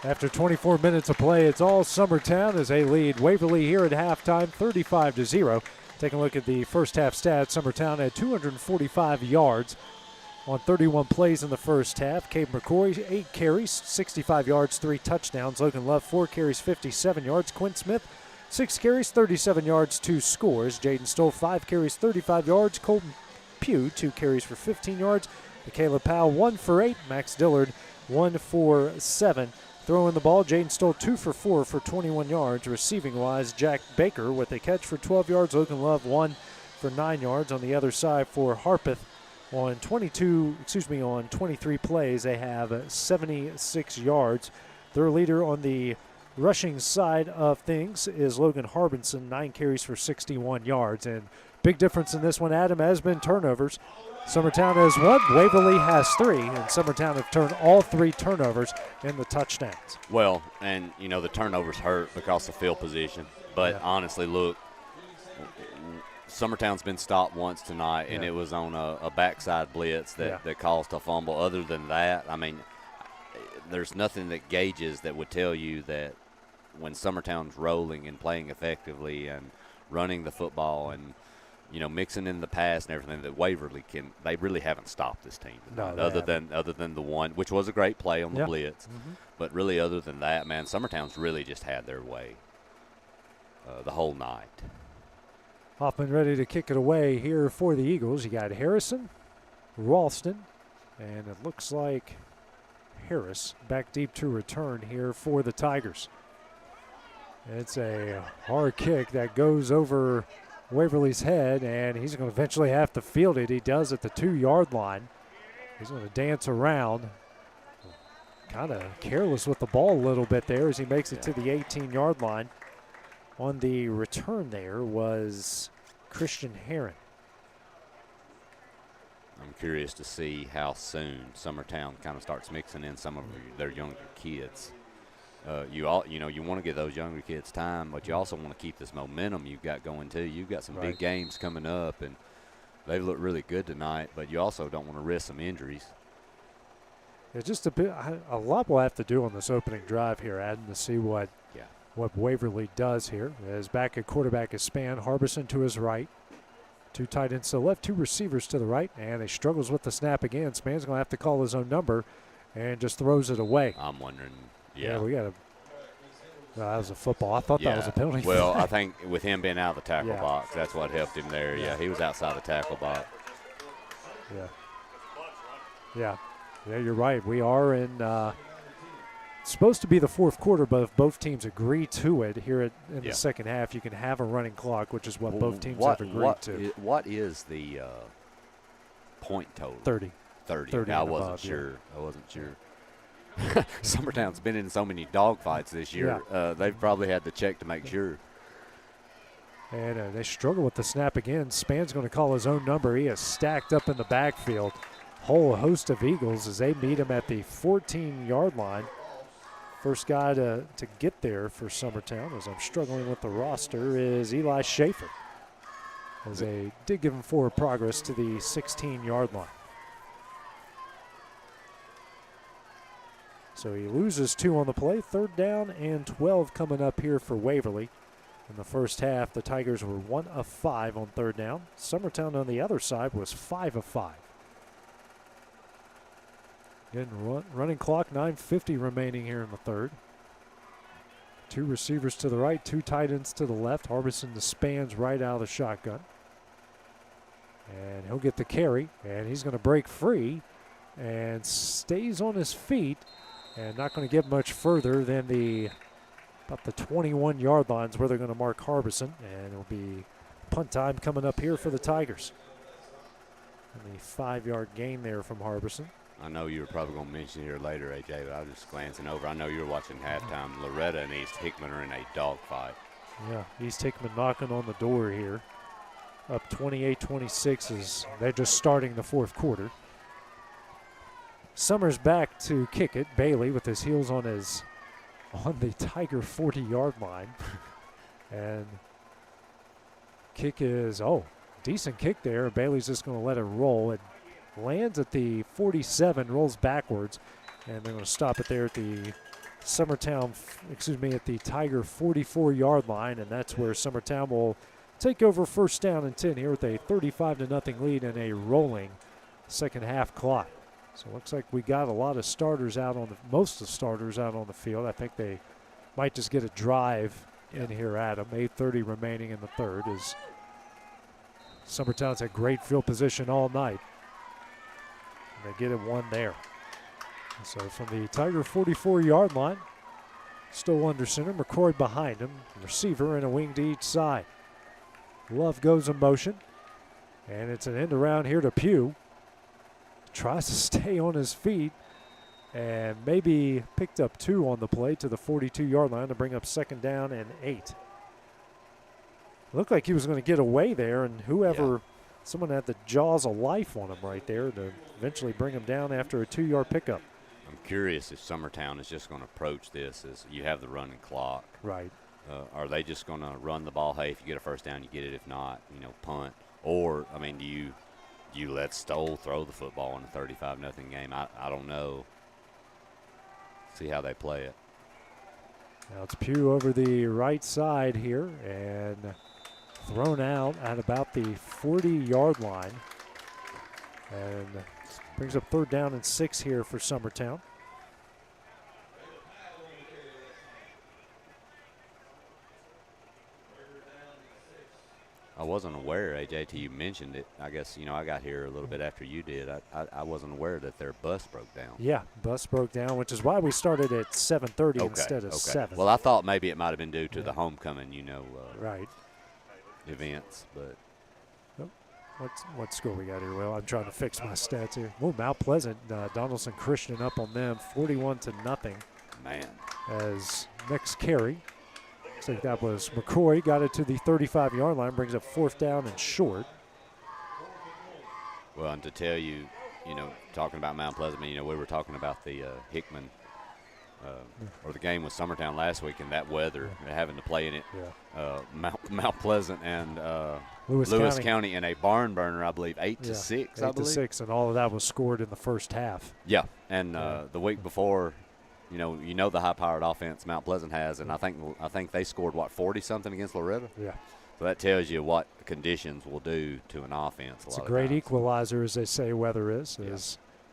After 24 minutes of play, it's all Summertown as they lead Waverly here at halftime, 35-0. Taking a look at the first half stats, Summertown had 245 yards on 31 plays in the first half. Cade McCoy, 8 carries, 65 yards, 3 touchdowns. Logan Love, 4 carries, 57 yards. Quinn Smith, 6 carries, 37 yards, 2 scores. Jaden Stoll, 5 carries, 35 yards. Colton Pugh, 2 carries for 15 yards. Michaela Powell, 1 for 8. Max Dillard, 1 for 7. Throwing the ball, Jaden Stoll 2 for 4 for 21 yards. Receiving-wise, Jack Baker with a catch for 12 yards. Logan Love 1 for 9 yards. On the other side for Harpeth, on 23 plays, they have 76 yards. Their leader on the rushing side of things is Logan Harbinson, 9 carries for 61 yards. And big difference in this one, Adam, has been turnovers. Summertown has 1, Waverly has 3, and Summertown have turned all 3 turnovers into touchdowns. Well, and, you know, the turnovers hurt because of field position. But honestly, look, Summertown's been stopped once tonight, and it was on a backside blitz that caused a fumble. Other than that, I mean, there's nothing that gauges that would tell you that when Summertown's rolling and playing effectively and running the football and, you know, mixing in the pass and everything, that Waverly they really haven't stopped this team tonight, other than the one, which was a great play on the blitz. But really, other than that, man, Summertown's really just had their way the whole night. Hoffman ready to kick it away here for the Eagles. You got Harrison, Ralston, and it looks like Harris back deep to return here for the Tigers. It's a hard kick that goes over Waverly's head, and he's going to eventually have to field it. He does at the 2-yard line. He's going to dance around. Kind of careless with the ball a little bit there as he makes it to the 18-yard line. On the return there was Christian Herron. I'm curious to see how soon Summertown kind of starts mixing in some of their younger kids. You want to give those younger kids time, but you also want to keep this momentum you've got going too. You've got some big games coming up, and they look really good tonight, but you also don't want to risk some injuries. Yeah, just a lot we'll have to do on this opening drive here, Adam, to see what Waverly does here. As back at quarterback is Spann, Harbison to his right. 2 tight ends to the left, 2 receivers to the right, and he struggles with the snap again. Spann's going to have to call his own number and just throws it away. I'm wondering. Yeah, we got to. Well, that was a football. I thought that was a penalty. Well, I think with him being out of the tackle box, that's what helped him there. Yeah, he was outside the tackle box. Yeah, you're right. We are in it's supposed to be the fourth quarter, but if both teams agree to it here in the second half, you can have a running clock, which is what both teams have agreed to. What is the point total? 30. 30. I wasn't sure. Summertown's been in so many dogfights this year. They've probably had to check to make sure. And they struggle with the snap again. Span's going to call his own number. He is stacked up in the backfield. Whole host of Eagles as they meet him at the 14-yard line. First guy to get there for Summertown, as I'm struggling with the roster, is Eli Schaefer, as they did give him forward progress to the 16-yard line. So he loses 2 on the play. 3rd down and 12 coming up here for Waverly. In the first half, the Tigers were 1 of 5 on 3rd down. Summertown on the other side was 5 of 5. Again, running clock, 9:50 remaining here in the 3rd. 2 receivers to the right, 2 tight ends to the left. Harbison the Spans right out of the shotgun. And he'll get the carry, and he's going to break free and stays on his feet and not going to get much further than about the 21-yard lines where they're going to mark Harbison, and it'll be punt time coming up here for the Tigers. And the 5-yard gain there from Harbison. I know you were probably going to mention here later, AJ, but I was just glancing over. I know you were watching halftime. Loretta and East Hickman are in a dogfight. Yeah, East Hickman knocking on the door here. Up 28-26 as they're just starting the 4th quarter. Summers back to kick it. Bailey with his heels on the Tiger 40-yard line. And kick is, decent kick there. Bailey's just going to let it roll. It lands at the 47, rolls backwards, and they're going to stop it there at the at the Tiger 44-yard line, and that's where Summertown will take over 1st down and 10 here with a 35-0 lead and a rolling second half clock. So it looks like we got a lot of starters out most of the starters out on the field. I think they might just get a drive in here at them. 8:30 remaining in the 3rd as Summertown's had great field position all night. And they get it 1 there. So from the Tiger 44-yard line, still under center, McCrory behind him, receiver and a wing to each side. Love goes in motion, and it's an end around here to Pugh. Tries to stay on his feet and maybe picked up 2 on the play to the 42-yard line to bring up 2nd down and 8. Looked like he was going to get away there, and someone had the jaws of life on him right there to eventually bring him down after a 2-yard pickup. I'm curious if Summertown is just going to approach this as you have the running clock. Right. Are they just going to run the ball? Hey, if you get a 1st down, you get it. If not, punt. Or, do you let Stoll throw the football in a 35-0 game? I don't know. See how they play it. Now it's Pugh over the right side here and thrown out at about the 40-yard line. And brings up 3rd down and 6 here for Summertown. I wasn't aware, AJ, till you mentioned it. I guess, I got here a little bit after you did. I wasn't aware that their bus broke down. Yeah, bus broke down, which is why we started at 7:30 instead of 7. Well, I thought maybe it might have been due to the homecoming, right, events. But what score we got here? Well, I'm trying to fix my stats here. Oh, Mount Pleasant, Donaldson Christian up on them, 41-0. Man. As next carry. Looks like that was McCroy, got it to the 35-yard line, brings up 4th down and short. Well, and to tell you, talking about Mount Pleasant, we were talking about the Hickman or the game with Summertown last week and that weather, having to play in it. Yeah. Mount Pleasant and Lewis County in a barn burner, I believe, 8-6. 8-6, and all of that was scored in the first half. Yeah, and the week before, the high-powered offense Mount Pleasant has, and I think they scored 40-something against Loretta. Yeah. So that tells you what the conditions will do to an offense. It's a great equalizer, as they say weather is.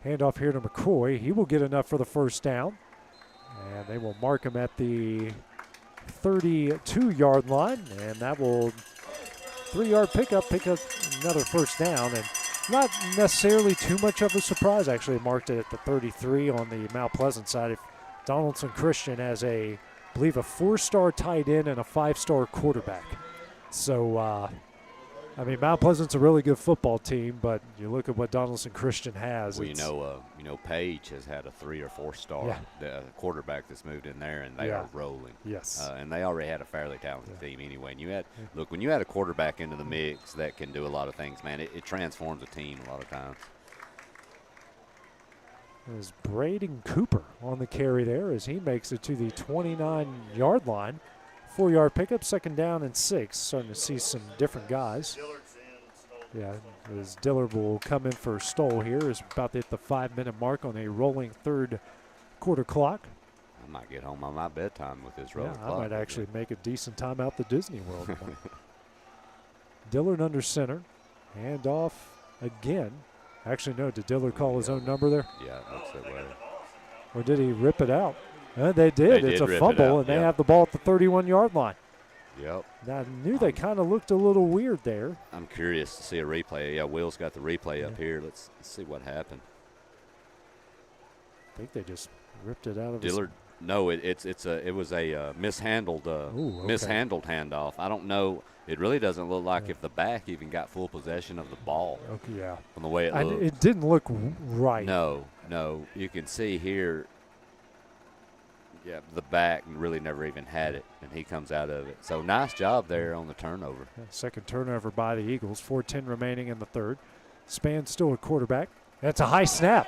Handoff here to McCroy. He will get enough for the 1st down. And they will mark him at the 32-yard line. And that will 3-yard pick up another 1st down. And not necessarily too much of a surprise. Actually marked it at the 33 on the Mount Pleasant side. If Donaldson Christian has I believe a 4-star tight end and a 5-star quarterback. So I mean, Mount Pleasant's a really good football team, but you look at what Donaldson Christian has. Well, you know, Page has had a 3 or 4 star quarterback that's moved in there, and they are rolling. Yes. And they already had a fairly talented team anyway. And you had look, when you add a quarterback into the mix that can do a lot of things, man, it transforms a team a lot of times. There's Braden Cooper on the carry there as he makes it to the 29-yard line. 4-yard pickup, 2nd down and 6. Starting to see some different guys. Yeah, as Dillard will come in for Stoll here. Is about to hit the 5-minute mark on a rolling 3rd quarter clock. I might get home on my bedtime with this rolling clock. I might actually make a decent time out the Disney World. Dillard under center. Hand off again. Actually, no, did Dillard call his own number there? Yeah, it looks that way. Or did he rip it out? They did. It's a fumble, and they have the ball at the 31-yard line. Yep. Now, I knew they kind of looked a little weird there. I'm curious to see a replay. Yeah, Will's got the replay up here. Let's see what happened. I think they just ripped it out of Dillard. No, it was a mishandled handoff. I don't know. It really doesn't look like if the back even got full possession of the ball. Okay, yeah. From the way it looked. It didn't look right. No. You can see here. Yeah, the back really never even had it, and he comes out of it. So nice job there on the turnover. Yeah, 2nd turnover by the Eagles. 4:10 remaining in the 3rd. Span still a quarterback. That's a high snap.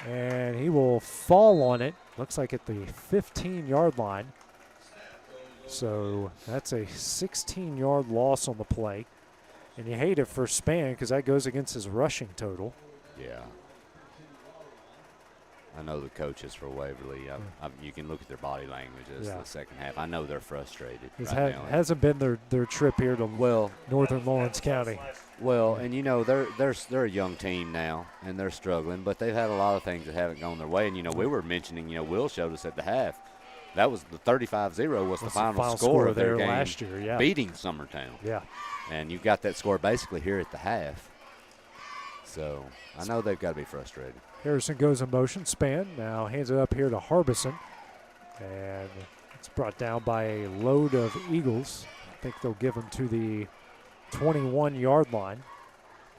And he will fall on it. Looks like at the 15-yard line. So that's a 16-yard loss on the play. And you hate it for Span because that goes against his rushing total. Yeah. I know the coaches for Waverly. You can look at their body language as the second half. I know they're frustrated. It hasn't been their trip here to Northern Lawrence County. Well, and you know they're a young team now, and they're struggling, but they've had a lot of things that haven't gone their way. And you know we were mentioning, Will showed us at the half. That was the 35-0 was the final score of their game last year, beating Summertown. Yeah. And you've got that score basically here at the half. So I know they've got to be frustrated. Harrison goes in motion. Span now hands it up here to Harbison. And it's brought down by a load of Eagles. I think they'll give him to the 21-yard line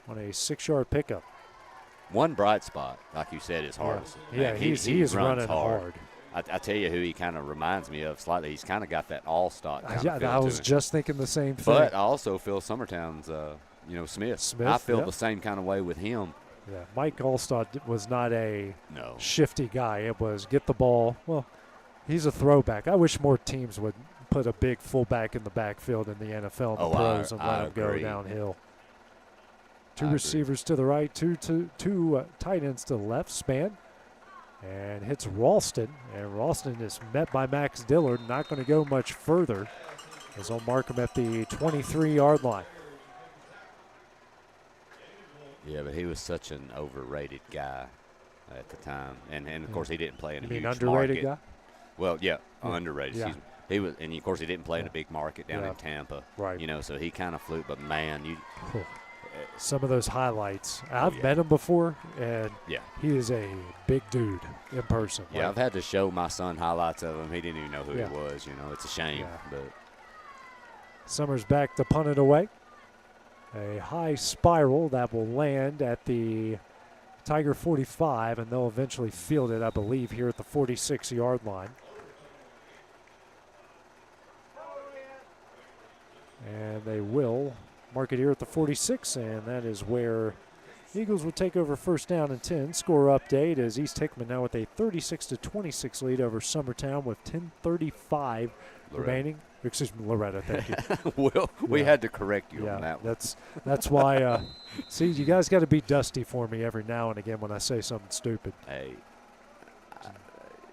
on a 6-yard pickup. One bright spot, like you said, is Harbison. Yeah, he is running hard. I tell you who he kind of reminds me of slightly. He's kind of got that all-stock kind of feel I was to him. just thinking the same thing. But I also feel Summertown's, Smith. I feel the same kind of way with him. Yeah, Mike Allstott was not a shifty guy. It was get the ball. Well, he's a throwback. I wish more teams would put a big fullback in the backfield in the NFL and the pros and let him go downhill. Two receivers to the right, two tight ends to the left. Span and hits Ralston. And Ralston is met by Max Dillard. Not going to go much further as they'll mark him at the 23-yard line. Yeah, but he was such an overrated guy at the time, and of course he didn't play in a huge underrated market. Guy? Well, underrated. Yeah. He was, and of course he didn't play in a big market down in Tampa. Right. So he kind of flew. But man, some of those highlights. I've met him before, and he is a big dude in person. Yeah, I've had to show my son highlights of him. He didn't even know who he was. It's a shame. But Summers back to punt it away. A high spiral that will land at the Tiger 45, and they'll eventually field it, I believe, here at the 46-yard line. And they will mark it here at the 46, and that is where Eagles will take over 1st down and 10. Score update as East Hickman now with a 36-26 lead over Summertown with 10:35 remaining. Excuse me, Loretta, thank you. We had to correct you on that one. That's why, see, you guys got to be Dusty for me every now and again when I say something stupid. Hey.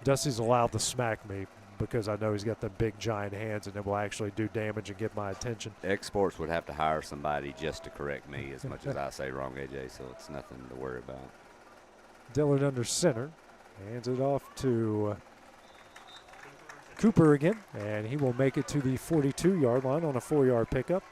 Dusty's allowed to smack me because I know he's got the big, giant hands and it will actually do damage and get my attention. Exports would have to hire somebody just to correct me as much as I say wrong, AJ, so it's nothing to worry about. Dillard under center. Hands it off to Cooper again, and he will make it to the 42-yard line on a 4-yard pickup.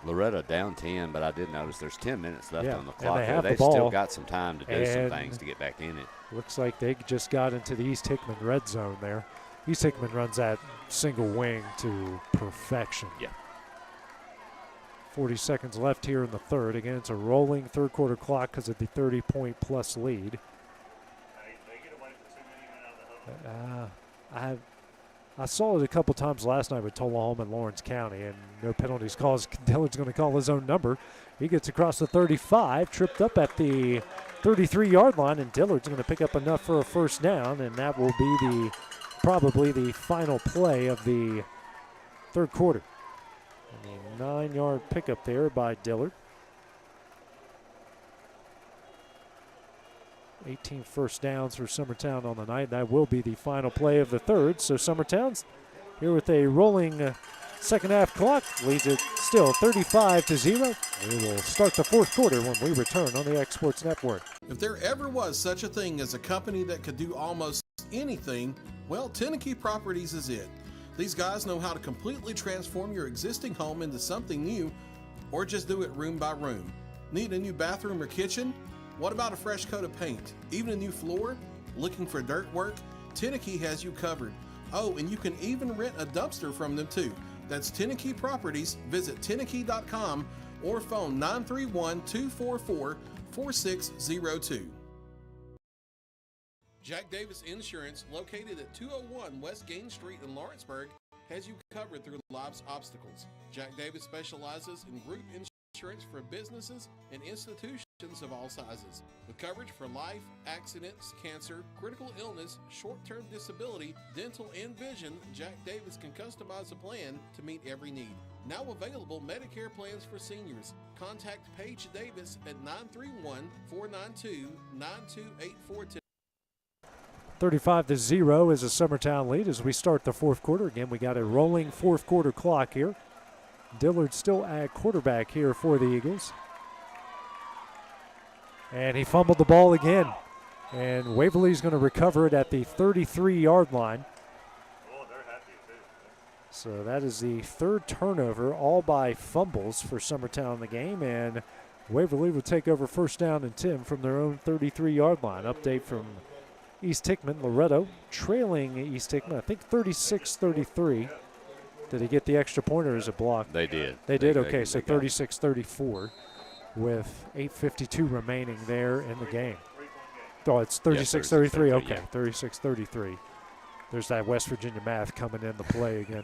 Loretta down 10, but I did notice there's 10 minutes left on the clock. They've still got some time to do some things to get back in it. Looks like they just got into the East Hickman red zone there. East Hickman runs that single wing to perfection. Yeah. 40 seconds left here in the third. Again, it's a rolling third quarter clock because of the 30-point plus lead. I saw it a couple times last night with Tullahoma and Lawrence County, and no penalties called. Dillard's going to call his own number. He gets across the 35, tripped up at the 33-yard line, and Dillard's going to pick up enough for a first down, and that will be probably the final play of the third quarter. And a 9-yard pickup there by Dillard. 18 first downs for Summertown on the night. That will be the final play of the third. So Summertown's here with a rolling second half clock. Leads it still 35-0. We will start the fourth quarter when we return on the X Sports Network. If there ever was such a thing as a company that could do almost anything, well, Tenakee Properties is it. These guys know how to completely transform your existing home into something new, or just do it room by room. Need a new bathroom or kitchen? What about a fresh coat of paint? Even a new floor? Looking for dirt work? Tenakee has you covered. Oh, and you can even rent a dumpster from them too. That's Tenakee Properties. Visit Tenakee.com or phone 931-244-4602. Jack Davis Insurance, located at 201 West Gain Street in Lawrenceburg, has you covered through life's obstacles. Jack Davis specializes in group insurance for businesses and institutions of all sizes. With coverage for life, accidents, cancer, critical illness, short-term disability, dental, and vision, Jack Davis can customize a plan to meet every need. Now available Medicare plans for seniors. Contact Paige Davis at 931-492-9284 today. 35-0 is a Summertown lead as we start the fourth quarter. Again, we got a rolling fourth quarter clock here. Dillard still at quarterback here for the Eagles. And he fumbled the ball again. And Waverly's going to recover it at the 33-yard line. So that is the third turnover, all by fumbles for Summertown in the game. And Waverly will take over first down and 10 from their own 33-yard line. Update from East Hickman. Loretto trailing East Hickman, I think 36-33. Did he get the extra point or is it blocked? They did. They did? Okay, so 36-34 with 8:52 remaining there in the game. Oh, it's 36-33. Okay, yeah. 36-33. There's that West Virginia math coming into play again.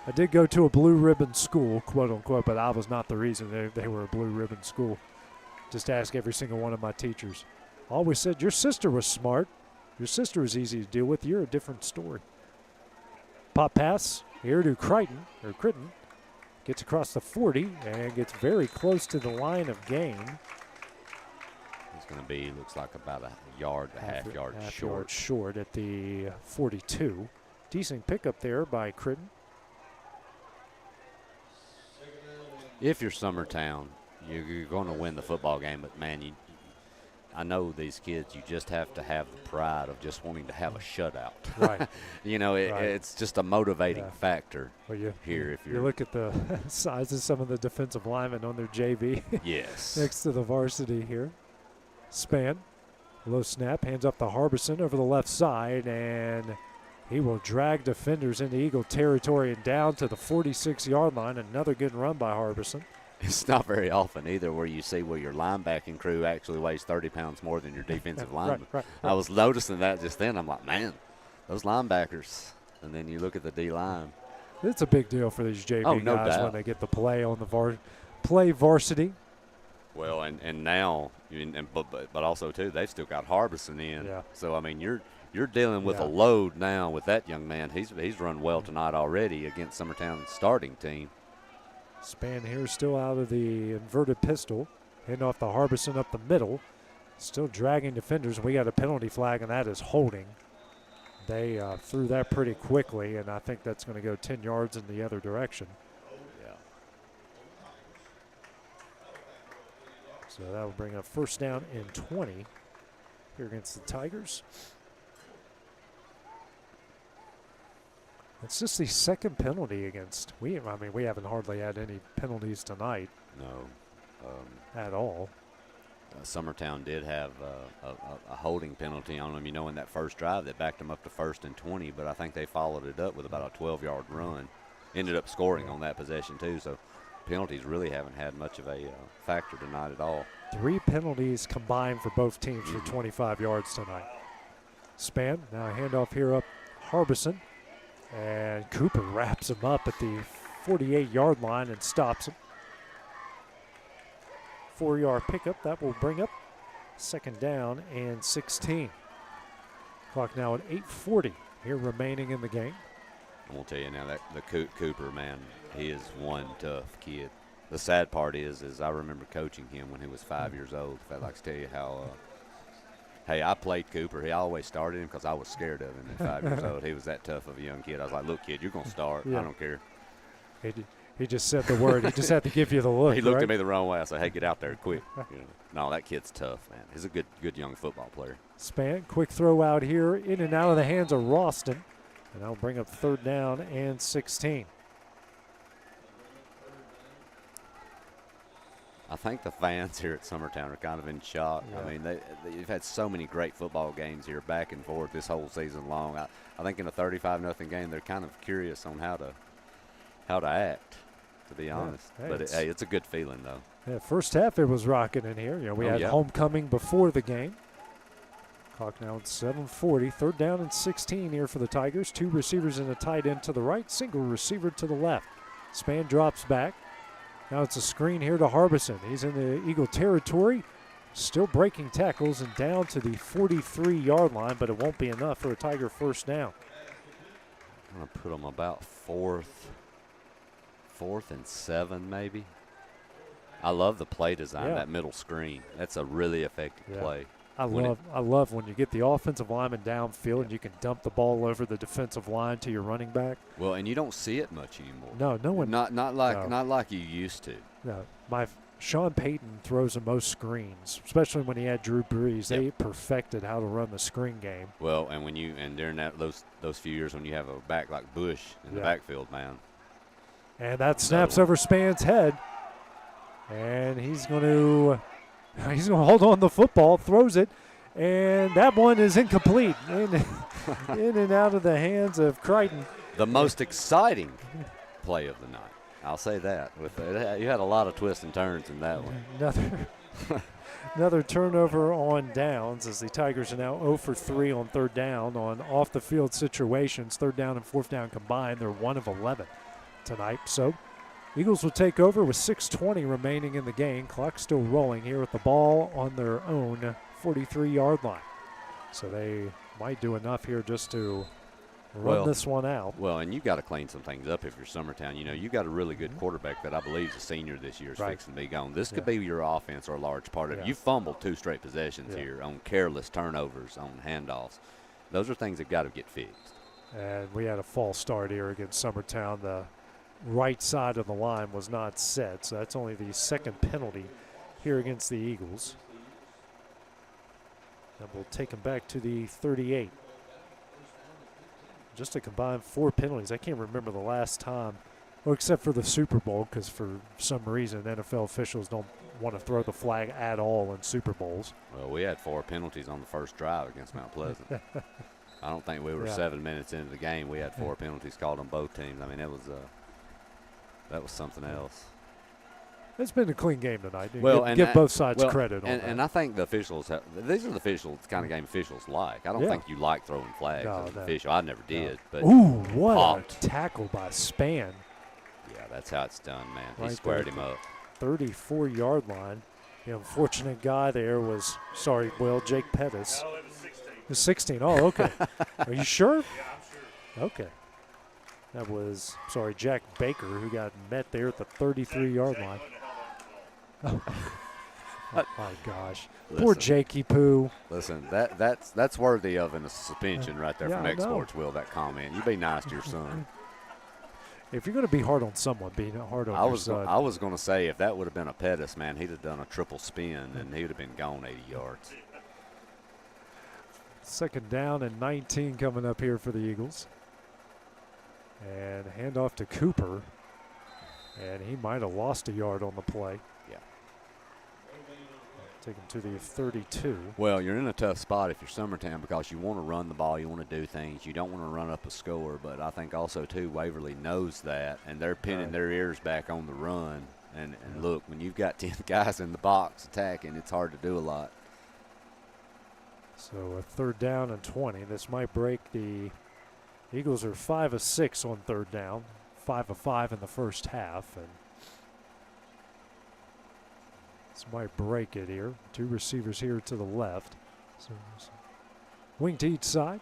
I did go to a blue ribbon school, quote unquote, but I was not the reason they were a blue ribbon school. Just ask every single one of my teachers. Always said, your sister was smart. Your sister was easy to deal with. You're a different story. Pop pass here to Creighton. Gets across the 40 and gets very close to the line of gain. It's going to be, looks like about a half yard short at the 42. Decent pickup there by Creighton. If you're Summertown, you're going to win the football game, but man, I know these kids, you just have to have the pride of just wanting to have a shutout. Right. It's just a motivating factor here. If you look at the size of some of the defensive linemen on their JV. Yes. Next to the varsity here. Span, low snap, hands up to Harbison over the left side, and he will drag defenders into Eagle territory and down to the 46-yard line. Another good run by Harbison. It's not very often either where you see where your linebacking crew actually weighs 30 pounds more than your defensive lineman. Right. I was noticing that just then. I'm like, man, those linebackers. And then you look at the D-line. It's a big deal for these JV guys when they get the play on the play varsity. Well, and now, but also too, they've still got Harbison in. Yeah. So I mean, you're dealing with a load now with that young man. He's run well tonight already against Summertown's starting team. Span here still out of the inverted pistol, hitting off the Harbison up the middle, still dragging defenders. We got a penalty flag, and that is holding. They threw that pretty quickly, and I think that's going to go 10 yards in the other direction. Yeah. So that will bring up first down and 20 here against the Tigers. It's just the second penalty against. We haven't hardly had any penalties tonight. No. At all. Summertown did have a holding penalty on them, in that first drive that backed them up to 1st and 20, but I think they followed it up with about a 12-yard run. Ended up scoring on that possession too, so penalties really haven't had much of a factor tonight at all. 3 penalties combined for both teams for 25 yards tonight. Span, now a handoff here up Harbison. And Cooper wraps him up at the 48-yard line and stops him. 4-yard pickup. That will bring up 2nd down and 16. Clock now at 8:40 here remaining in the game. I'm going to tell you now that the Cooper, man, he is one tough kid. The sad part is I remember coaching him when he was 5 years old. I'd like to tell you how, hey, I played Cooper. He always started him because I was scared of him at 5 years old. He was that tough of a young kid. I was like, look, kid, you're going to start. Yeah. I don't care. He just said the word. He just had to give you the look. He looked right? at me the wrong way. I said, hey, get out there quick. You know. No, that kid's tough, man. He's a good young football player. Span, quick throw out here, in and out of the hands of Ralston. And that'll bring up 3rd down and 16. I think the fans here at Summertown are kind of in shock. Yeah. I mean, they've had so many great football games here back and forth this whole season long. I think in a 35-0 game, they're kind of curious on how to act, to be honest. Hey, but it's a good feeling, though. Yeah, first half it was rocking in here. You know, we had homecoming before the game. Clock now at 7:40. 3rd down and 16 here for the Tigers. 2 receivers and a tight end to the right, single receiver to the left. Span drops back. Now it's a screen here to Harbison. He's in the Eagle territory, still breaking tackles and down to the 43-yard line, but it won't be enough for a Tiger 1st down. I'm going to put them about 4th and 7 maybe. I love the play design, that middle screen. That's a really effective play. I love when you get the offensive lineman downfield and you can dump the ball over the defensive line to your running back. Well, and you don't see it much anymore. No one. Not like you used to. No, Sean Payton throws the most screens, especially when he had Drew Brees. They perfected how to run the screen game. Well, and during those few years when you have a back like Bush in the backfield, man. And that snaps over Span's head, and he's going to hold on to the football, throws it, and that one is incomplete. In and out of the hands of Crichton. The most exciting play of the night. I'll say that. You had a lot of twists and turns in that one. Another turnover on downs as the Tigers are now 0 for 3 on 3rd down on off-the-field situations. 3rd down and 4th down combined. They're 1 of 11 tonight. So Eagles will take over with 6:20 remaining in the game. Clock still rolling here with the ball on their own 43-yard line. So they might do enough here just to run this one out. Well, and you got to clean some things up if you're Summertown. You know, you got a really good quarterback that I believe is a senior this year is fixing to be gone. This could be your offense or a large part of it. You fumbled 2 straight possessions here on careless turnovers, on handoffs. Those are things that got to get fixed. And we had a false start here against Summertown. The right side of the line was not set, so that's only the 2nd penalty here against the Eagles. And we'll take them back to the 38. Just a combined 4 penalties. I can't remember the last time, well, except for the Super Bowl, because for some reason NFL officials don't want to throw the flag at all in Super Bowls. Well, we had 4 penalties on the first drive against Mount Pleasant. I don't think we were 7 minutes into the game. We had 4 penalties called on both teams. I mean, that was something else. It's been a clean game tonight. Well, give both sides credit on that. And I think the officials these are the kind of game officials like. I don't think you like throwing flags as an official. I never did. But ooh, what a tackle by Span. Yeah, that's how it's done, man. Right, he squared him up. 34-yard line. The unfortunate guy there was, Jake Pettis. No, it was 16. It was 16. Oh, okay. Are you sure? Yeah, I'm sure. Okay. That was, Jack Baker, who got met there at the 33-yard line. Oh my gosh. Poor Jakey Poo. Listen, that's worthy of a suspension right there from X-Sports, Will, that comment. You be nice to your son. If you're going to be hard on someone, be hard on your son. I was going to say, if that would have been a Pettis, man, he'd have done a triple spin, and he would have been gone 80 yards. 2nd down and 19 coming up here for the Eagles. And handoff to Cooper. And he might have lost a yard on the play. Yeah. Take him to the 32. Well, you're in a tough spot if you're Summertown because you want to run the ball, you want to do things, you don't want to run up a score. But I think also too Waverly knows that, and they're pinning their ears back on the run. And look, when you've got 10 guys in the box attacking, it's hard to do a lot. So a 3rd down and 20. This might break the Eagles are 5 of 6 on 3rd down, 5 of 5 in the first half, and this might break it here. 2 receivers here to the left. So wing to each side.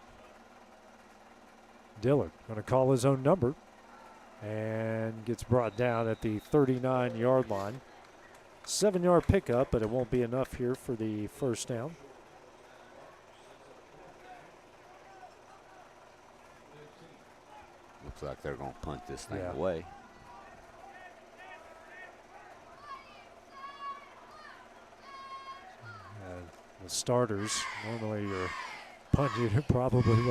Dillard going to call his own number and gets brought down at the 39-yard line. 7-yard pickup, but it won't be enough here for the first down. Looks like they're going to punt this thing away. The starters, normally your punt unit probably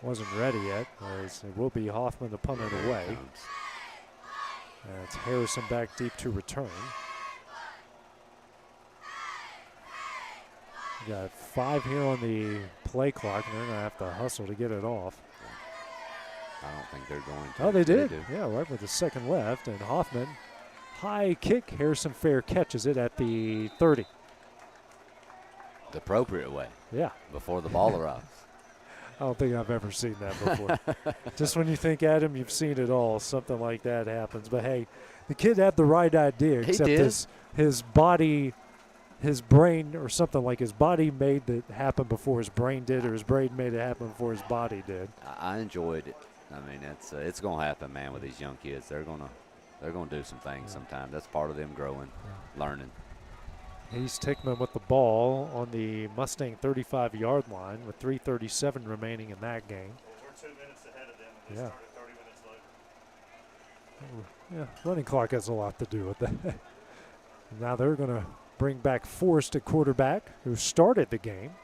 wasn't ready yet. As it will be Hoffman to punt it away. And it's Harrison back deep to return. We got 5 here on the play clock, and they're going to have to hustle to get it off. I don't think they're going to. Oh, they did. They Yeah, right with the second left. And Hoffman, high kick. Harrison Fair catches it at the 30. The appropriate way. Yeah. Before the ball arrives. I don't think I've ever seen that before. Just when you think, Adam, you've seen it all, something like that happens. But, hey, the kid had the right idea, except his body, his brain, or something like his body made it happen before his brain did, or his brain made it happen before his body did. I enjoyed it. I mean, it's going to happen, man, with these young kids. They're going to do some things sometimes. That's part of them growing, learning. He's Tickman with the ball on the Mustang 35-yard line with 3:37 remaining in that game. We're 2 minutes ahead of them, and they Yeah. started 30 minutes later. Yeah, running clock has a lot to do with that. Now they're going to bring back Forrest at quarterback, who started the game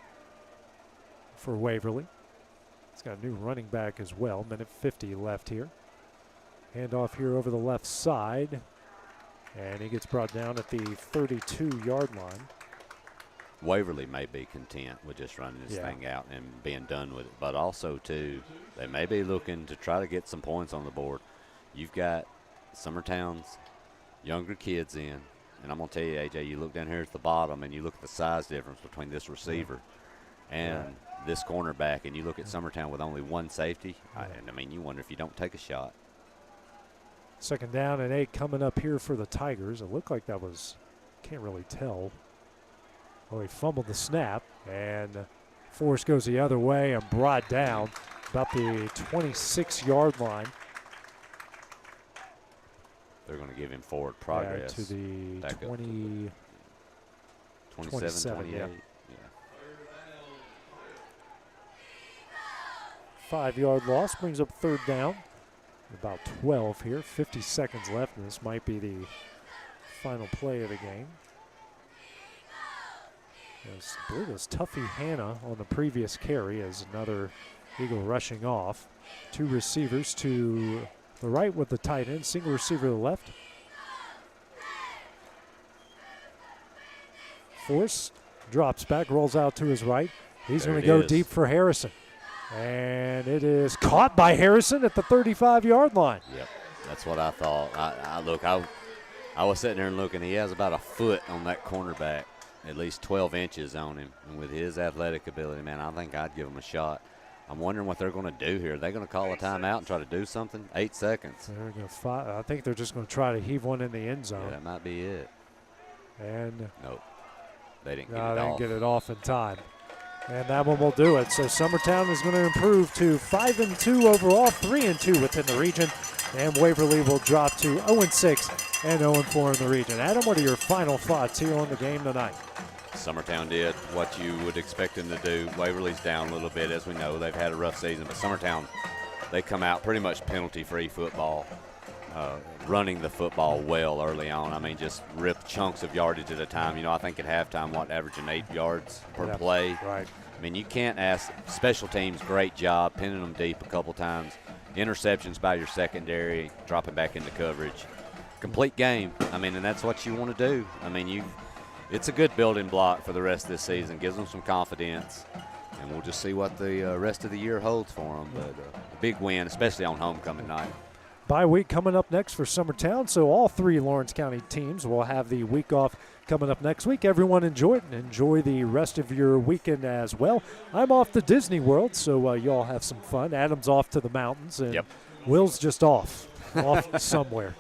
for Waverly. He's got a new running back as well. Minute 50 left here. Handoff here over the left side. And he gets brought down at the 32-yard line. Waverly may be content with just running this thing out and being done with it. But also, too, they may be looking to try to get some points on the board. You've got Summertown's younger kids in. And I'm going to tell you, AJ, you look down here at the bottom and you look at the size difference between this receiver and this cornerback, and you look at Summertown with only one safety. I mean, you wonder if you don't take a shot. 2nd down and 8 coming up here for the Tigers. It looked like that was, can't really tell. Oh, he fumbled the snap, and Forrest goes the other way and brought down about the 26-yard line. They're going to give him forward progress. To the back 27, 28. Yeah. 5-yard loss brings up 3rd down. About 12 here, 50 seconds left, and this might be the final play of the game. I believe it was Tuffy Hanna on the previous carry as another Eagle rushing off. 2 receivers to the right with the tight end, single receiver to the left. Force drops back, rolls out to his right. He's going to go deep for Harrison. And it is caught by Harrison at the 35-yard line. Yep, that's what I thought. I was sitting there and looking. He has about a foot on that cornerback, at least 12 inches on him. And with his athletic ability, man, I think I'd give him a shot. I'm wondering what they're going to do here. Are they going to call a timeout and try to do something? 8 seconds. They're going to I think they're just going to try to heave one in the end zone. Yeah, that might be it. And nope, they didn't get it off in time. And that one will do it. So Summertown is going to improve to 5-2 overall, 3-2 within the region. And Waverly will drop to 0-6 and 0-4 in the region. Adam, what are your final thoughts here on the game tonight? Summertown did what you would expect them to do. Waverly's down a little bit, as we know. They've had a rough season. But Summertown, they come out pretty much penalty-free football, running the football well early on. I mean, just rip chunks of yardage at a time. You know, I think at halftime, averaging 8 yards per play. Right. I mean, you can't ask special teams, great job, pinning them deep a couple times. Interceptions by your secondary, dropping back into coverage. Complete game. I mean, and that's what you want to do. I mean, it's a good building block for the rest of this season. Gives them some confidence, and we'll just see what the rest of the year holds for them. But a big win, especially on homecoming night. Bye week coming up next for Summertown, so all 3 Lawrence County teams will have the week off coming up next week. Everyone enjoy it and enjoy the rest of your weekend as well. I'm off to Disney World, so y'all have some fun. Adam's off to the mountains, and Will's just off somewhere.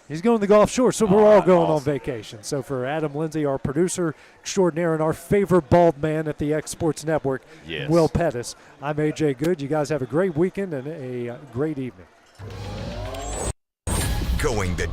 He's going to the Gulf Shore, so we're all going on vacation. So for Adam Lindsay, our producer extraordinaire and our favorite bald man at the X Sports Network, Will Pettis, I'm AJ Good. You guys have a great weekend and a great evening. Going the